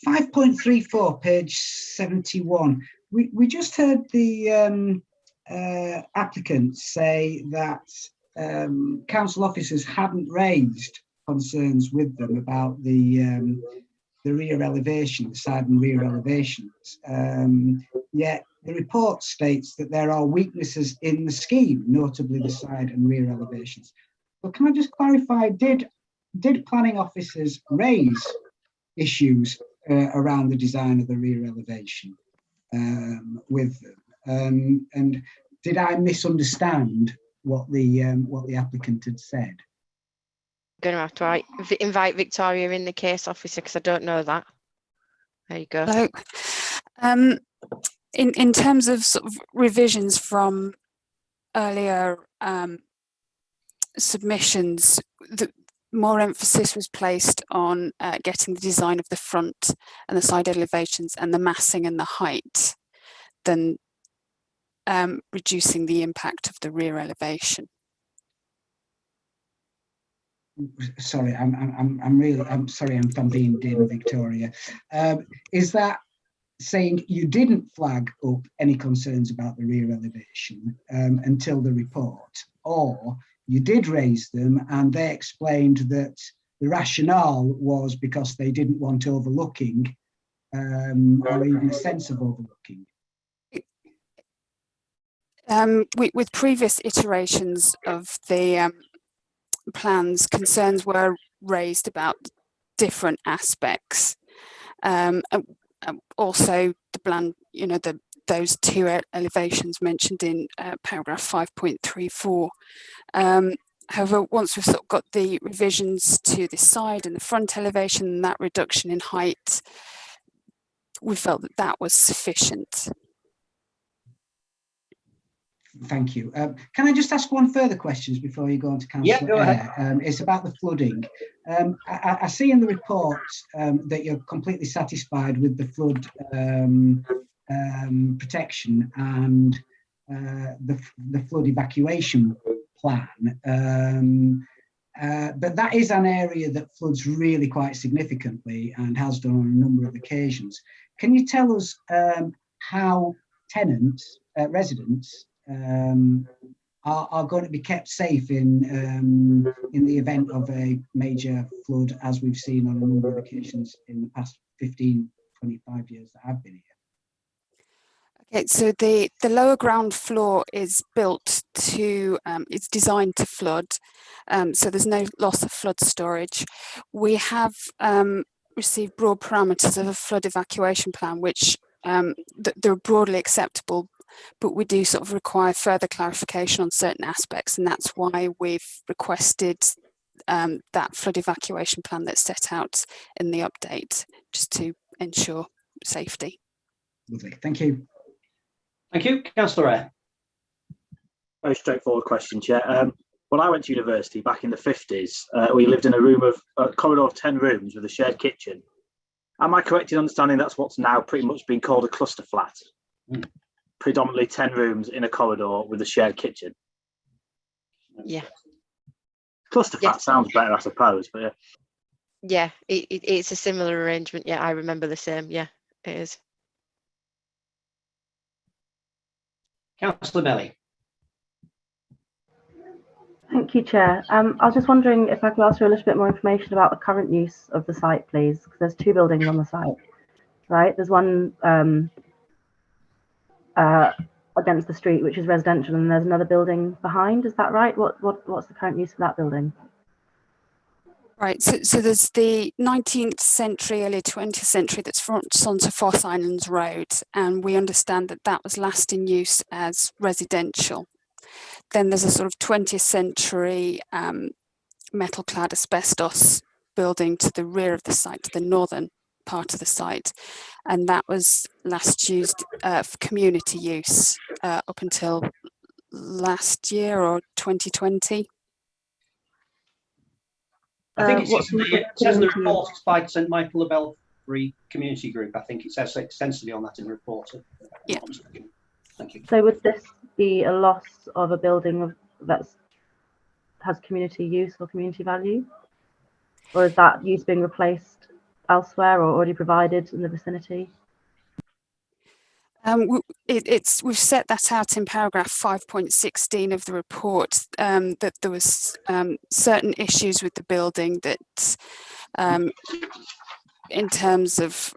5.34, page 71. We just heard the applicant say that council officers hadn't raised concerns with them about the rear elevation, the side and rear elevations. Yet the report states that there are weaknesses in the scheme, notably the side and rear elevations. But can I just clarify, did planning officers raise issues around the design of the rear elevation with them? And did I misunderstand what the applicant had said? Going to have to invite Victoria in, the case officer, because I don't know that. There you go. So, in terms of sort of revisions from earlier submissions, more emphasis was placed on getting the design of the front and the side elevations and the massing and the height than reducing the impact of the rear elevation. Sorry, I'm sorry if I'm being dim, Victoria. Is that saying you didn't flag up any concerns about the rear elevation until the report, or you did raise them and they explained that the rationale was because they didn't want overlooking or even a sense of overlooking? With previous iterations of the plans, concerns were raised about different aspects. Also, the plan, those two elevations mentioned in paragraph 5.34. However, once we've sort of got the revisions to the side and the front elevation and that reduction in height, we felt that that was sufficient. Thank you. Can I just ask one further question before you go on to Councillor? Yeah, go ahead. It's about the flooding. I see in the report that you're completely satisfied with the flood protection and the flood evacuation plan. But that is an area that floods really quite significantly and has done on a number of occasions. Can you tell us how tenants, residents, are going to be kept safe in the event of a major flood, as we've seen on a number of occasions in the past 15, 25 years that I've been here? Okay, so the lower ground floor is built to, it's designed to flood, so there's no loss of flood storage. We have received broad parameters of a flood evacuation plan, which they're broadly acceptable, but we do sort of require further clarification on certain aspects, and that's why we've requested that flood evacuation plan that's set out in the update, just to ensure safety. Lovely, thank you. Thank you. Councillor Eyre. Very straightforward question, Chair. When I went to university back in the 50s, we lived in a corridor of 10 rooms with a shared kitchen. Am I correct in understanding that's what's now pretty much been called a cluster flat? Predominantly 10 rooms in a corridor with a shared kitchen. Yeah. Cluster flat sounds better, I suppose, but yeah. Yeah, it's a similar arrangement. Yeah, I remember the same. Yeah, it is. Councillor Belly. Thank you, Chair. I was just wondering if I could ask for a little bit more information about the current use of the site, please, because there's two buildings on the site, right? There's one against the street, which is residential, and there's another building behind. Is that right? What's the current use of that building? Right, so there's the 19th century, early 20th century that's fronts onto Foss Islands Road, and we understand that that was last in use as residential. Then there's a sort of 20th century metal-clad asbestos building to the rear of the site, to the northern part of the site, and that was last used for community use up until last year or 2020. I think it says in the report it's by St Michael the Belfry Community Group. I think it says extensively on that in the report. Yeah. Thank you. So would this be a loss of a building that has community use or community value? Or is that use being replaced elsewhere or already provided in the vicinity? We've set that out in paragraph 5.16 of the report, that there was certain issues with the building that in terms of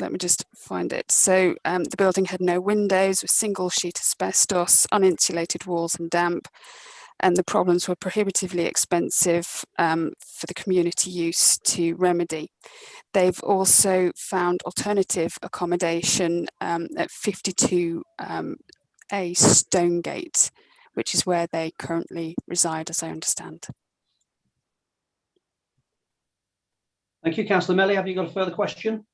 let me just find it. So the building had no windows, with single sheet asbestos, uninsulated walls and damp, and the problems were prohibitively expensive for the community use to remedy. They've also found alternative accommodation at 52 A Stonegate, which is where they currently reside, as I understand. Thank you. Councillor Melly, have you got a further question?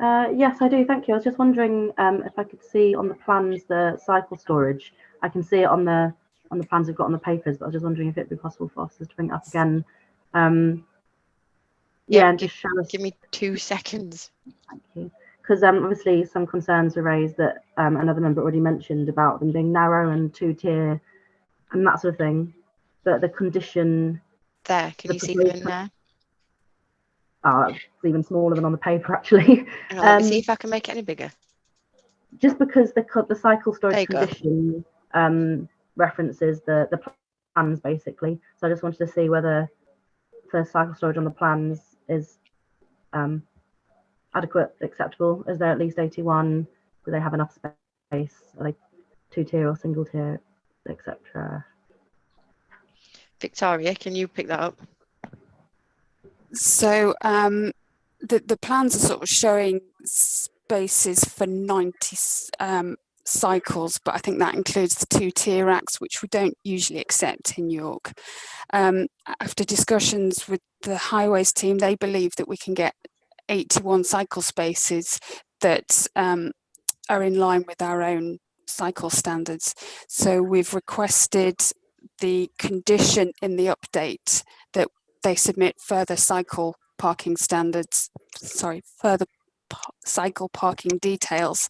Yes, I do. Thank you. I was just wondering if I could see on the plans the cycle storage. I can see it on the plans we've got on the papers, but I was just wondering if it'd be possible for us to bring it up again. Yeah, and just show us. Give me 2 seconds. Thank you. Because obviously some concerns were raised that another member already mentioned about them being narrow and 2-tier and that sort of thing. But the condition there, can you see them in there? It's even smaller than on the paper, actually. Let me see if I can make it any bigger. Just because the cycle storage condition references the plans, basically. So I just wanted to see whether the cycle storage on the plans is adequate, acceptable. Is there at least 81? Do they have enough space? Are they 2-tier or single tier, etc.? Victoria, can you pick that up? So the plans are sort of showing spaces for 90 cycles, but I think that includes the 2-tier racks, which we don't usually accept in York. After discussions with the highways team, they believe that we can get 81 cycle spaces that are in line with our own cycle standards. So we've requested the condition in the update that they submit further cycle parking standards, further cycle parking details,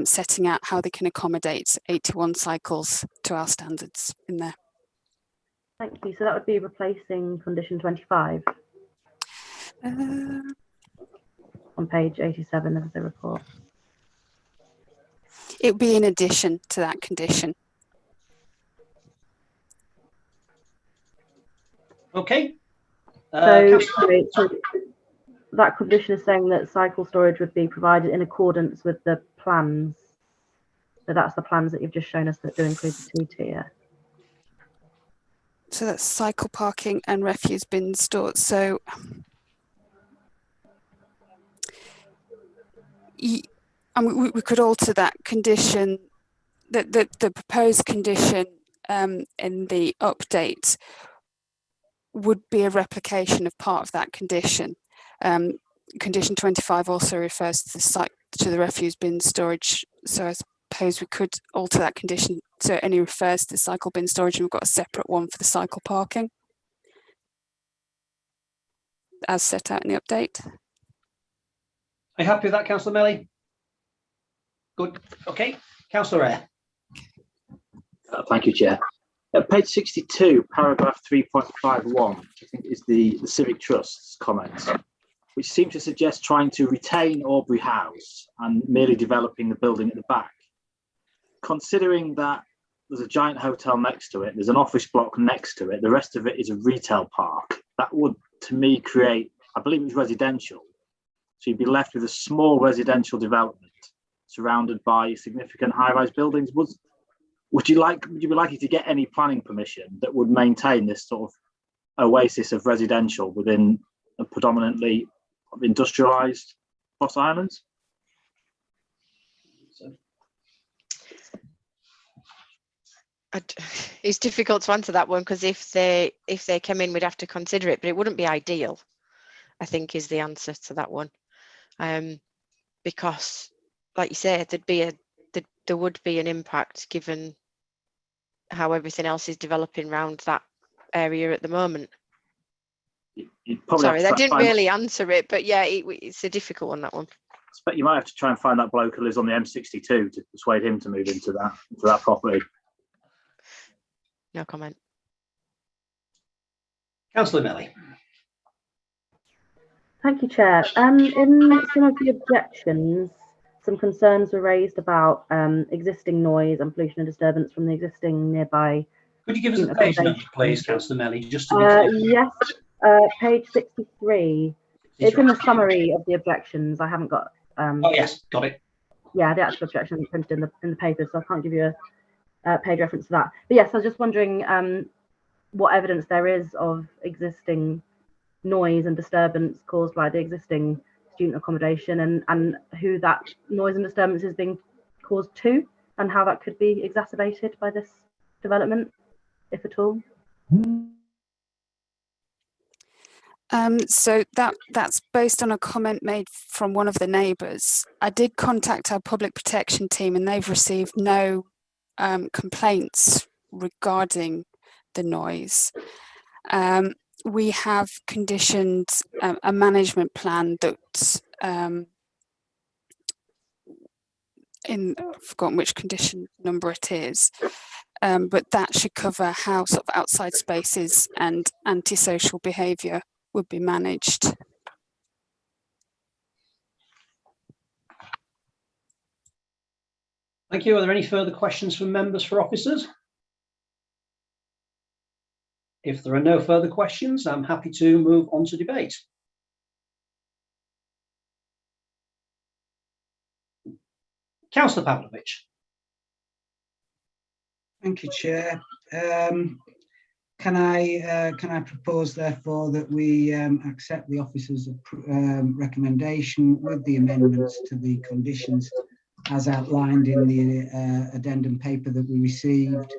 setting out how they can accommodate 81 cycles to our standards in there. Thank you. So that would be replacing condition 25 on page 87 of the report. It would be in addition to that condition. Okay. So that condition is saying that cycle storage would be provided in accordance with the plans. So that's the plans that you've just shown us that do include the 2-tier. So that's cycle parking and refuse bin stores. So we could alter that condition, the proposed condition in the update would be a replication of part of that condition. Condition 25 also refers to the refuse bin storage. So I suppose we could alter that condition so it only refers to cycle bin storage, and we've got a separate one for the cycle parking, as set out in the update. Are you happy with that, Councillor Melly? Good. Okay. Councillor Eyre. Thank you, Chair. Page 62, paragraph 3.51, which I think is the Civic Trust's comments, which seem to suggest trying to retain Aubrey House and merely developing the building at the back. Considering that there's a giant hotel next to it, there's an office block next to it, the rest of it is a retail park, that would, to me, create, I believe it was residential. So you'd be left with a small residential development surrounded by significant high-rise buildings. Would you be likely to get any planning permission that would maintain this sort of oasis of residential within a predominantly industrialised Foss Islands? It's difficult to answer that one, because if they came in, we'd have to consider it, but it wouldn't be ideal, I think, is the answer to that one. Because, like you say, there would be an impact given how everything else is developing around that area at the moment. Sorry, that didn't really answer it, but yeah, it's a difficult one, that one. I expect you might have to try and find that bloke who lives on the M62 to persuade him to move into that property. No comment. Councillor Melly. Thank you, Chair. In some of the objections, some concerns were raised about existing noise and pollution and disturbance from the existing nearby. Could you give us a page number, please, Councillor Melly, just to be clear? Yes, page 63. It's in the summary of the objections. I haven't got. Oh yes, got it. Yeah, the actual objection is printed in the paper, so I can't give you a page reference to that. But yes, I was just wondering what evidence there is of existing noise and disturbance caused by the existing student accommodation, and who that noise and disturbance is being caused to, and how that could be exacerbated by this development, if at all. So that's based on a comment made from one of the neighbours. I did contact our public protection team and they've received no complaints regarding the noise. We have conditioned a management plan that I've forgotten which condition number it is, but that should cover how sort of outside spaces and antisocial behaviour would be managed. Thank you. Are there any further questions from members for officers? If there are no further questions, I'm happy to move on to debate. Councillor Pavlovich. Thank you, Chair. Can I propose, therefore, that we accept the officer's recommendation with the amendments to the conditions as outlined in the addendum paper that we received?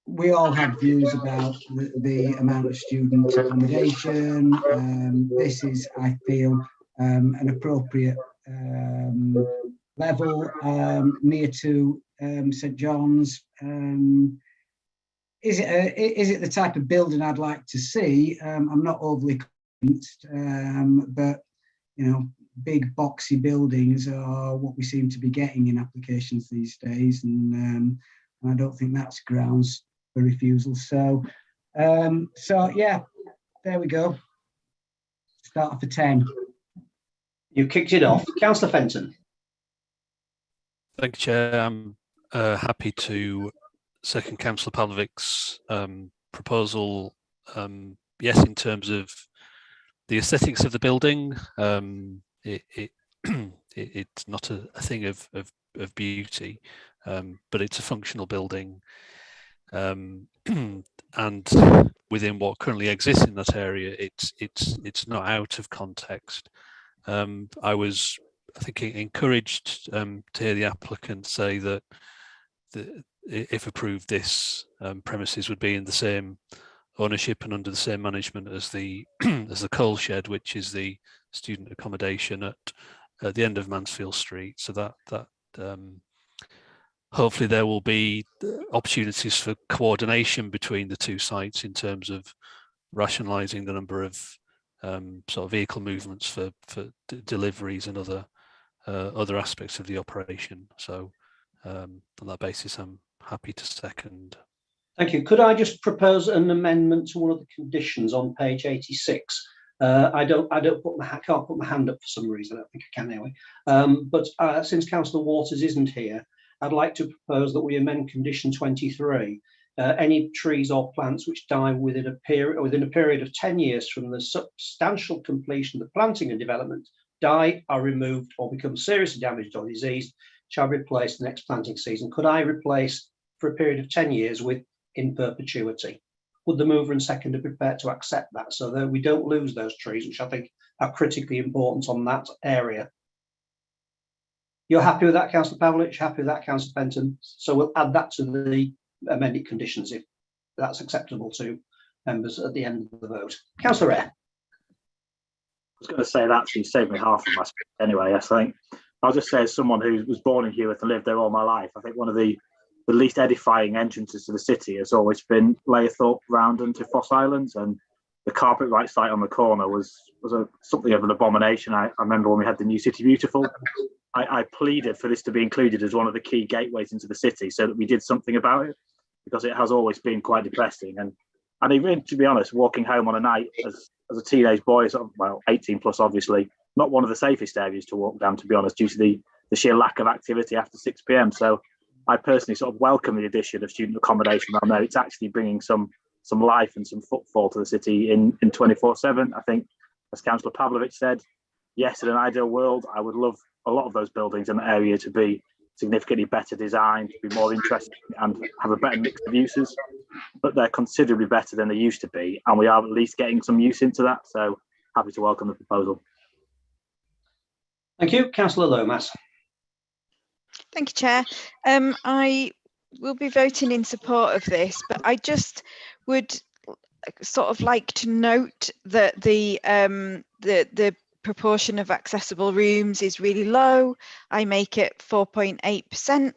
We all had views about the amount of student accommodation. This is, I feel, an appropriate level near to St John's. Is it the type of building I'd like to see? I'm not overly convinced, but you know, big boxy buildings are what we seem to be getting in applications these days, and I don't think that's grounds for refusal. So yeah, there we go. Start for 10. You kicked it off. Councillor Fenton. Thank you, Chair. I'm happy to second Councillor Pavlovich's proposal. Yes, in terms of the aesthetics of the building, it's not a thing of beauty, but it's a functional building, and within what currently exists in that area, it's not out of context. I was, I think, encouraged to hear the applicant say that if approved, this premises would be in the same ownership and under the same management as the as the coal shed, which is the student accommodation at the end of Mansfield Street. So that hopefully there will be opportunities for coordination between the two sites in terms of rationalising the number of sort of vehicle movements for deliveries and other aspects of the operation. So on that basis, I'm happy to second. Thank you. Could I just propose an amendment to one of the conditions on page 86? I can't put my hand up for some reason. I don't think I can anyway. But since Councillor Waters isn't here, I'd like to propose that we amend condition 23. Any trees or plants which die within a period of 10 years from the substantial completion of the planting and development die, are removed, or become seriously damaged or diseased, shall be replaced the next planting season. Could I replace for a period of 10 years with in perpetuity? Would the mover and seconder be prepared to accept that, so that we don't lose those trees, which I think are critically important on that area? You're happy with that, Councillor Pavlovich? Happy with that, Councillor Fenton? So we'll add that to the amended conditions if that's acceptable to members at the end of the vote. Councillor Eyre. I was going to say that, so you saved me half of my speech anyway. I think I'll just say, as someone who was born in Heworth and lived there all my life, I think one of the least edifying entrances to the city has always been Layerthorpe round into Foss Islands, and the carpet right site on the corner was something of an abomination. I remember when we had the new City Beautiful, I pleaded for this to be included as one of the key gateways into the city so that we did something about it, because it has always been quite depressing. And even, to be honest, walking home on a night as a teenage boy, sort of, well, 18 plus obviously, not one of the safest areas to walk down, to be honest, due to the sheer lack of activity after 6 p.m. So I personally sort of welcome the addition of student accommodation around there. It's actually bringing some some life and some footfall to the city in 24/7. I think, as Councillor Pavlovich said, yes, in an ideal world, I would love a lot of those buildings in the area to be significantly better designed, to be more interesting and have a better mix of uses, but they're considerably better than they used to be, and we are at least getting some use into that, so happy to welcome the proposal. Thank you. Councillor Lomas. Thank you, Chair. I will be voting in support of this, but I just would sort of like to note that the proportion of accessible rooms is really low. I make it 4.8%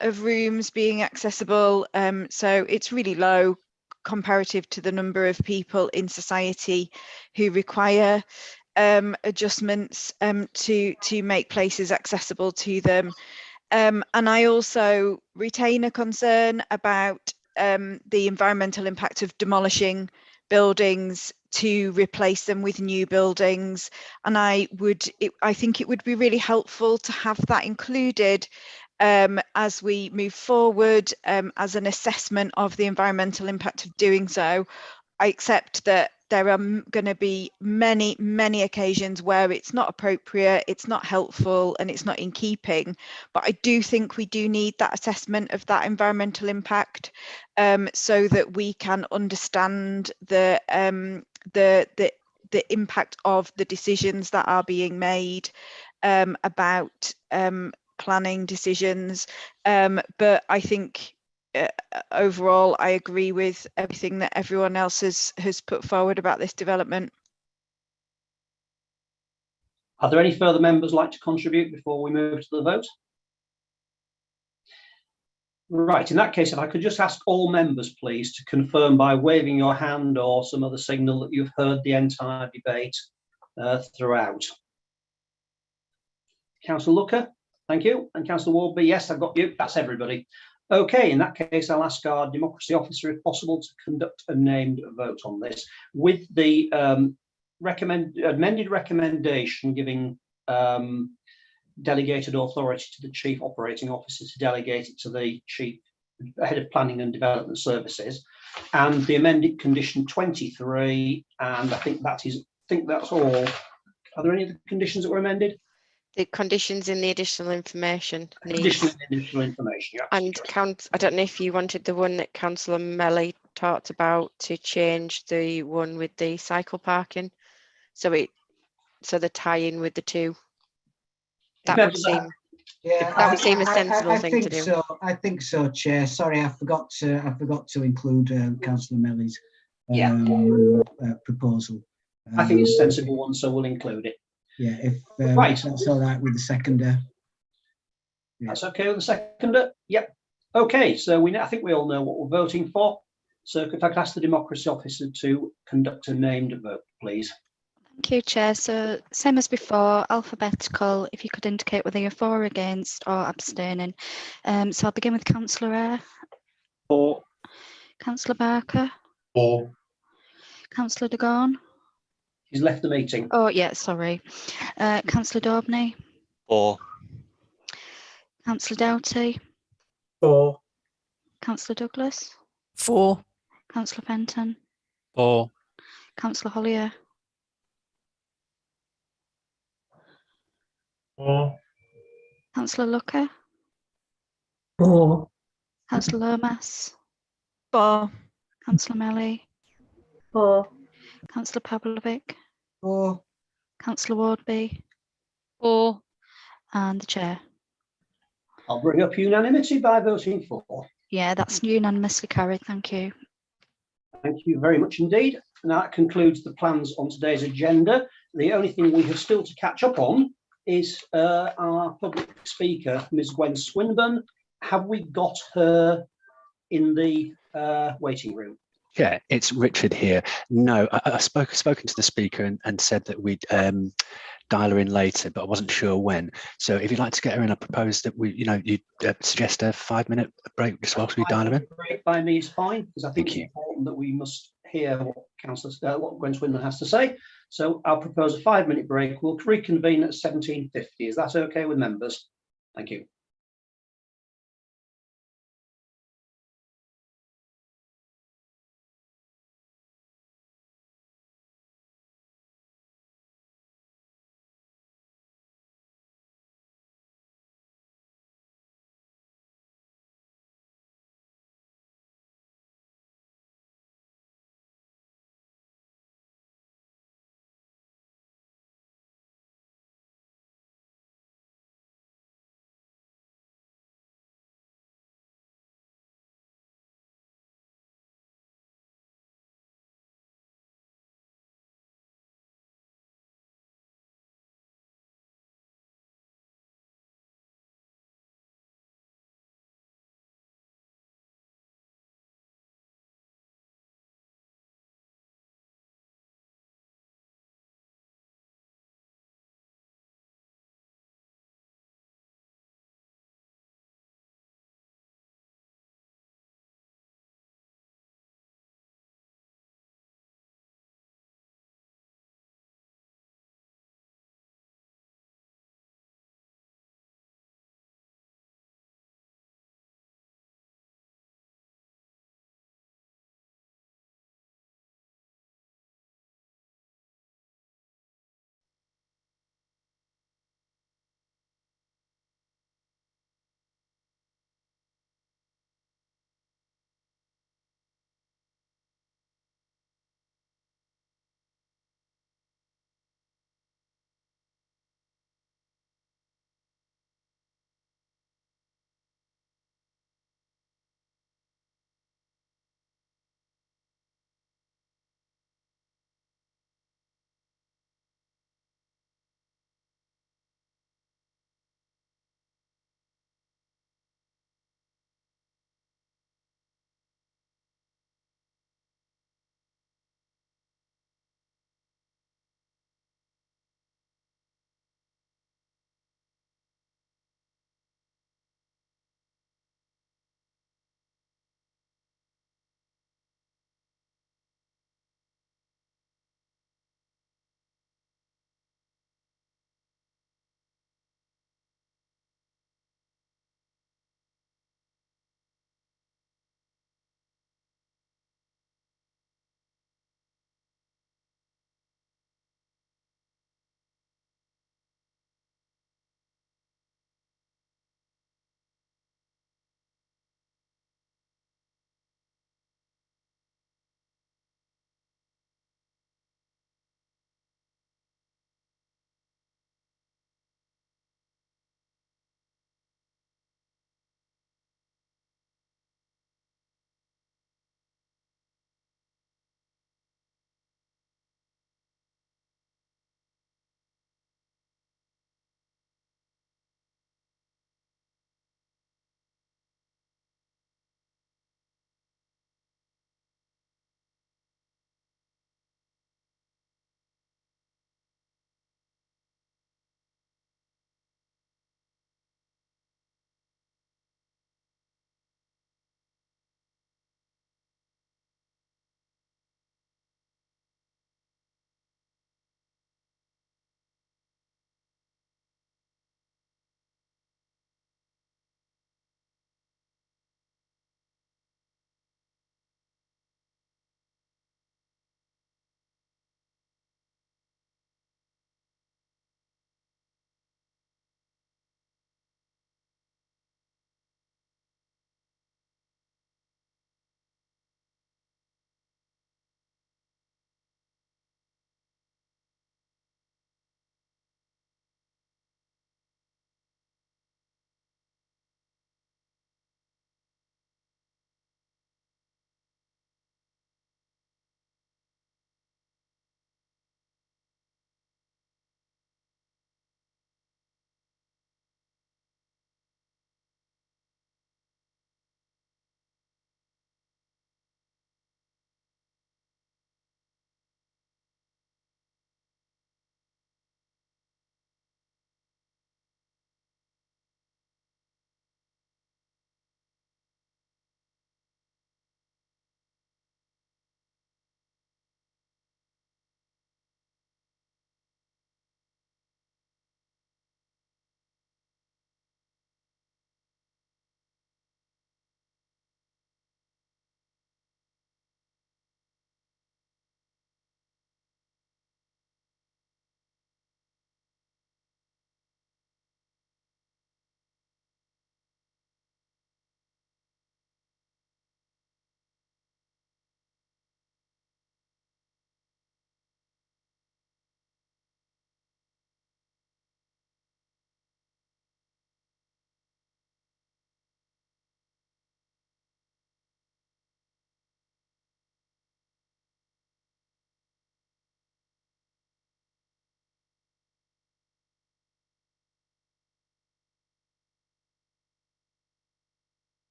of rooms being accessible, so it's really low comparative to the number of people in society who require adjustments to make places accessible to them. And I also retain a concern about the environmental impact of demolishing buildings to replace them with new buildings. And I think it would be really helpful to have that included as we move forward as an assessment of the environmental impact of doing so. I accept that there are going to be many occasions where it's not appropriate, it's not helpful, and it's not in keeping. But I do think we do need that assessment of that environmental impact so that we can understand the impact of the decisions that are being made about planning decisions. But I think overall, I agree with everything that everyone else has put forward about this development. Are there any further members like to contribute before we move to the vote? Right, in that case, if I could just ask all members, please, to confirm by waving your hand or some other signal that you've heard the entire debate throughout. Councillor Looker, thank you. And Councillor Aubrey, yes, I've got you. That's everybody. Okay, in that case, I'll ask our democracy officer, if possible, to conduct a named vote on this with the amended recommendation giving delegated authority to the Chief Operating Officer to delegate it to the Chief Head of Planning and Development Services, and the amended condition 23, and I think that's all. Are there any other conditions that were amended? The conditions in the additional information. Additional information, yeah. And I don't know if you wanted the one that Councillor Melly talked about to change the one with the cycle parking, so the tie-in with the two. That would seem. Yeah, that would seem a sensible thing to do. So I think so, Chair. Sorry, I forgot to include Councillor Melly's proposal. I think it's a sensible one, so we'll include it. Yeah, if right. That's all right with the seconder. Yeah. That's okay with the seconder. Yep. Okay, so I think we all know what we're voting for. So if I could ask the democracy officer to conduct a named vote, please. Thank you, Chair. So same as before, alphabetical, if you could indicate whether you're for, against or abstaining. So I'll begin with Councillor Eyre. For. Councillor Barker. For. Councillor de Gorne. He's left the meeting. Oh, yeah, sorry. Councillor Daubney. For. Councillor Doughty. For. Councillor Douglas. For. Councillor Fenton. For. Councillor Hollier. For. Councillor Looker. For. Councillor Lomas. For. Councillor Melly. For. Councillor Pavlovic. For. Councillor Wardby. For. And the Chair. I'll bring up unanimity by voting for. Yeah, that's unanimously carried. Thank you. Thank you very much indeed. And that concludes the plans on today's agenda. The only thing we have still to catch up on is our public speaker, Ms. Gwen Swinburne. Have we got her in the waiting room? Yeah, it's Richard here. No, I've spoken to the speaker and said that we'd dial her in later, but I wasn't sure when. So if you'd like to get her in, I propose that you suggest a 5-minute break just whilst we dial her in. Break by me is fine, because I think it's important that we must hear what Gwen Swinburne has to say. So I'll propose a 5-minute break. We'll reconvene at 17:50. Is that okay with members? Thank you.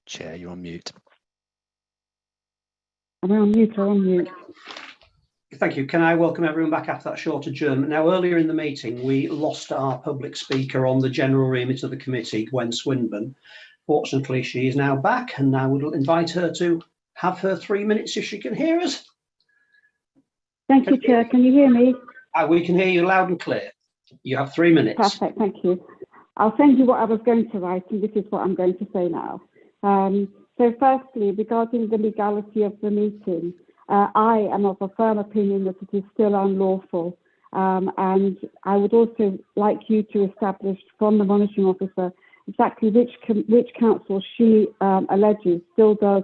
Chair, you're on mute. Am I on mute or on mute? Thank you. Can I welcome everyone back after that short adjournment? Now, earlier in the meeting, we lost our public speaker on the general remit of the committee, Gwen Swinburne. Fortunately, she is now back, and I would invite her to have her 3 minutes if she can hear us. Thank you, Chair. Can you hear me? We can hear you loud and clear. You have 3 minutes. Perfect. Thank you. I'll send you what I was going to write, and this is what I'm going to say now. So firstly, regarding the legality of the meeting, I am of a firm opinion that it is still unlawful. And I would also like you to establish from the monitoring officer exactly which council she alleges still does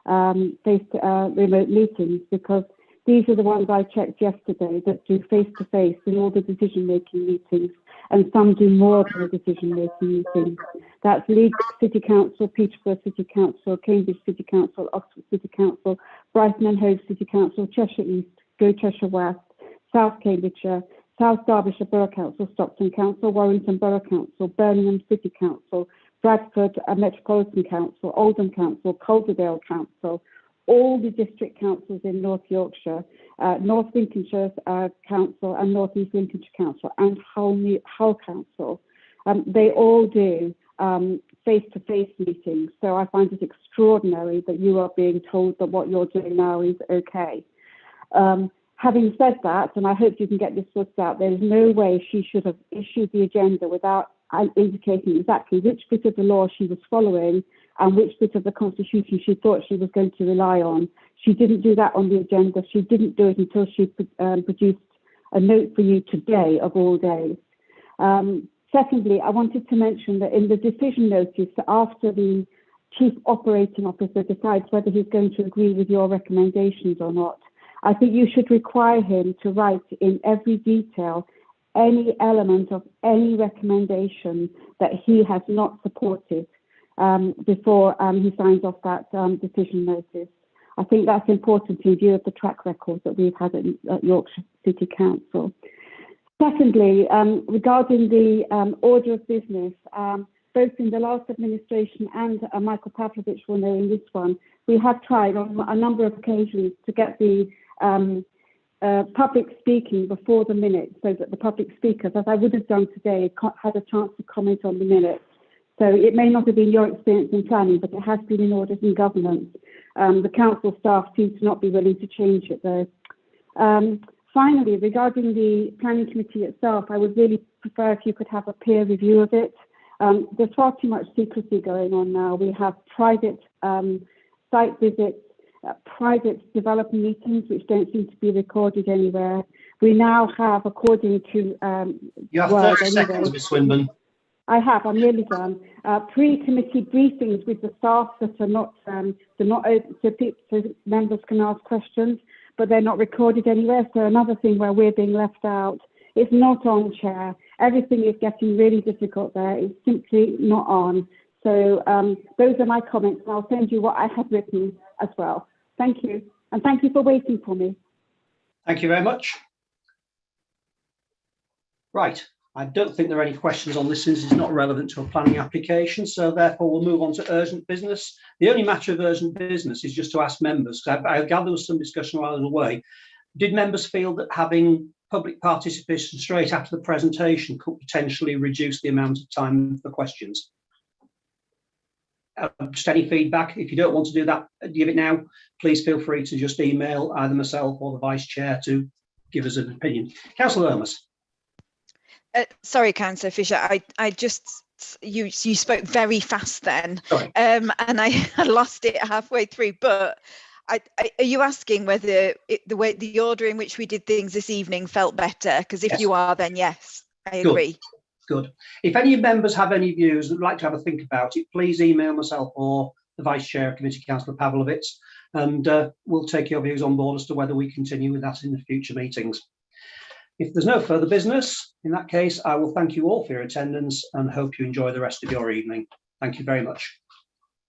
remote meetings, because these are the ones I checked yesterday that do face-to-face in all the decision-making meetings, and some do more than the decision-making meetings. That's Leeds City Council, Peterborough City Council, Cambridge City Council, Oxford City Council, Brighton and Hove City Council, Cheshire East, Go Cheshire West, South Cambridgeshire, South Derbyshire Borough Council, Stockton Council, Warrington Borough Council, Birmingham City Council, Bradford Metropolitan Council, Oldham Council, Calderdale Council, all the district councils in North Yorkshire, North Lincolnshire Council and North East Lincolnshire Council, and Hull Council. They all do face-to-face meetings. So I find it extraordinary that you are being told that what you're doing now is okay. Having said that, and I hope you can get this sorted out, there is no way she should have issued the agenda without indicating exactly which bit of the law she was following and which bit of the Constitution she thought she was going to rely on. She didn't do that on the agenda. She didn't do it until she produced a note for you today, of all days. Secondly, I wanted to mention that in the decision notice, after the Chief Operating Officer decides whether he's going to agree with your recommendations or not, I think you should require him to write in every detail any element of any recommendation that he has not supported before he signs off that decision notice. I think that's important in view of the track record that we've had at Yorkshire City Council. Secondly, regarding the order of business, both in the last administration and Michael Pavlovich will know in this one, we have tried on a number of occasions to get the public speaking before the minutes, so that the public speakers, as I would have done today, had a chance to comment on the minutes. So it may not have been your experience in planning, but it has been in audit and governance. The council staff seem to not be willing to change it though. Finally, regarding the planning committee itself, I would really prefer if you could have a peer review of it. There's far too much secrecy going on now. We have private site visits, private development meetings, which don't seem to be recorded anywhere. We now have, according to you have 30 seconds, Ms. Swinburne. I'm nearly done. Pre-committee briefings with the staff that are not open so members can ask questions, but they're not recorded anywhere. So another thing where we're being left out. It's not on, Chair. Everything is getting really difficult there. It's simply not on. So those are my comments, and I'll send you what I have written as well. Thank you. And thank you for waiting for me. Thank you very much. Right. I don't think there are any questions on this since it's not relevant to a planning application. So therefore, we'll move on to urgent business. The only matter of urgent business is just to ask members. I gather there was some discussion while I was away. Did members feel that having public participation straight after the presentation could potentially reduce the amount of time for questions? Just any feedback? If you don't want to do that, give it now. Please feel free to just email either myself or the Vice Chair to give us an opinion. Councillor Ermas. Sorry, Councillor Fisher, I just, you spoke very fast then, and I lost it halfway through, but are you asking whether the order in which we did things this evening felt better? Because if you are, then yes, I agree. Good. If any members have any views and would like to have a think about it, please email myself or the Vice Chair of Committee, Councillor Pavlovich, and we'll take your views on board as to whether we continue with that in the future meetings. If there's no further business, in that case, I will thank you all for your attendance and hope you enjoy the rest of your evening. Thank you very much.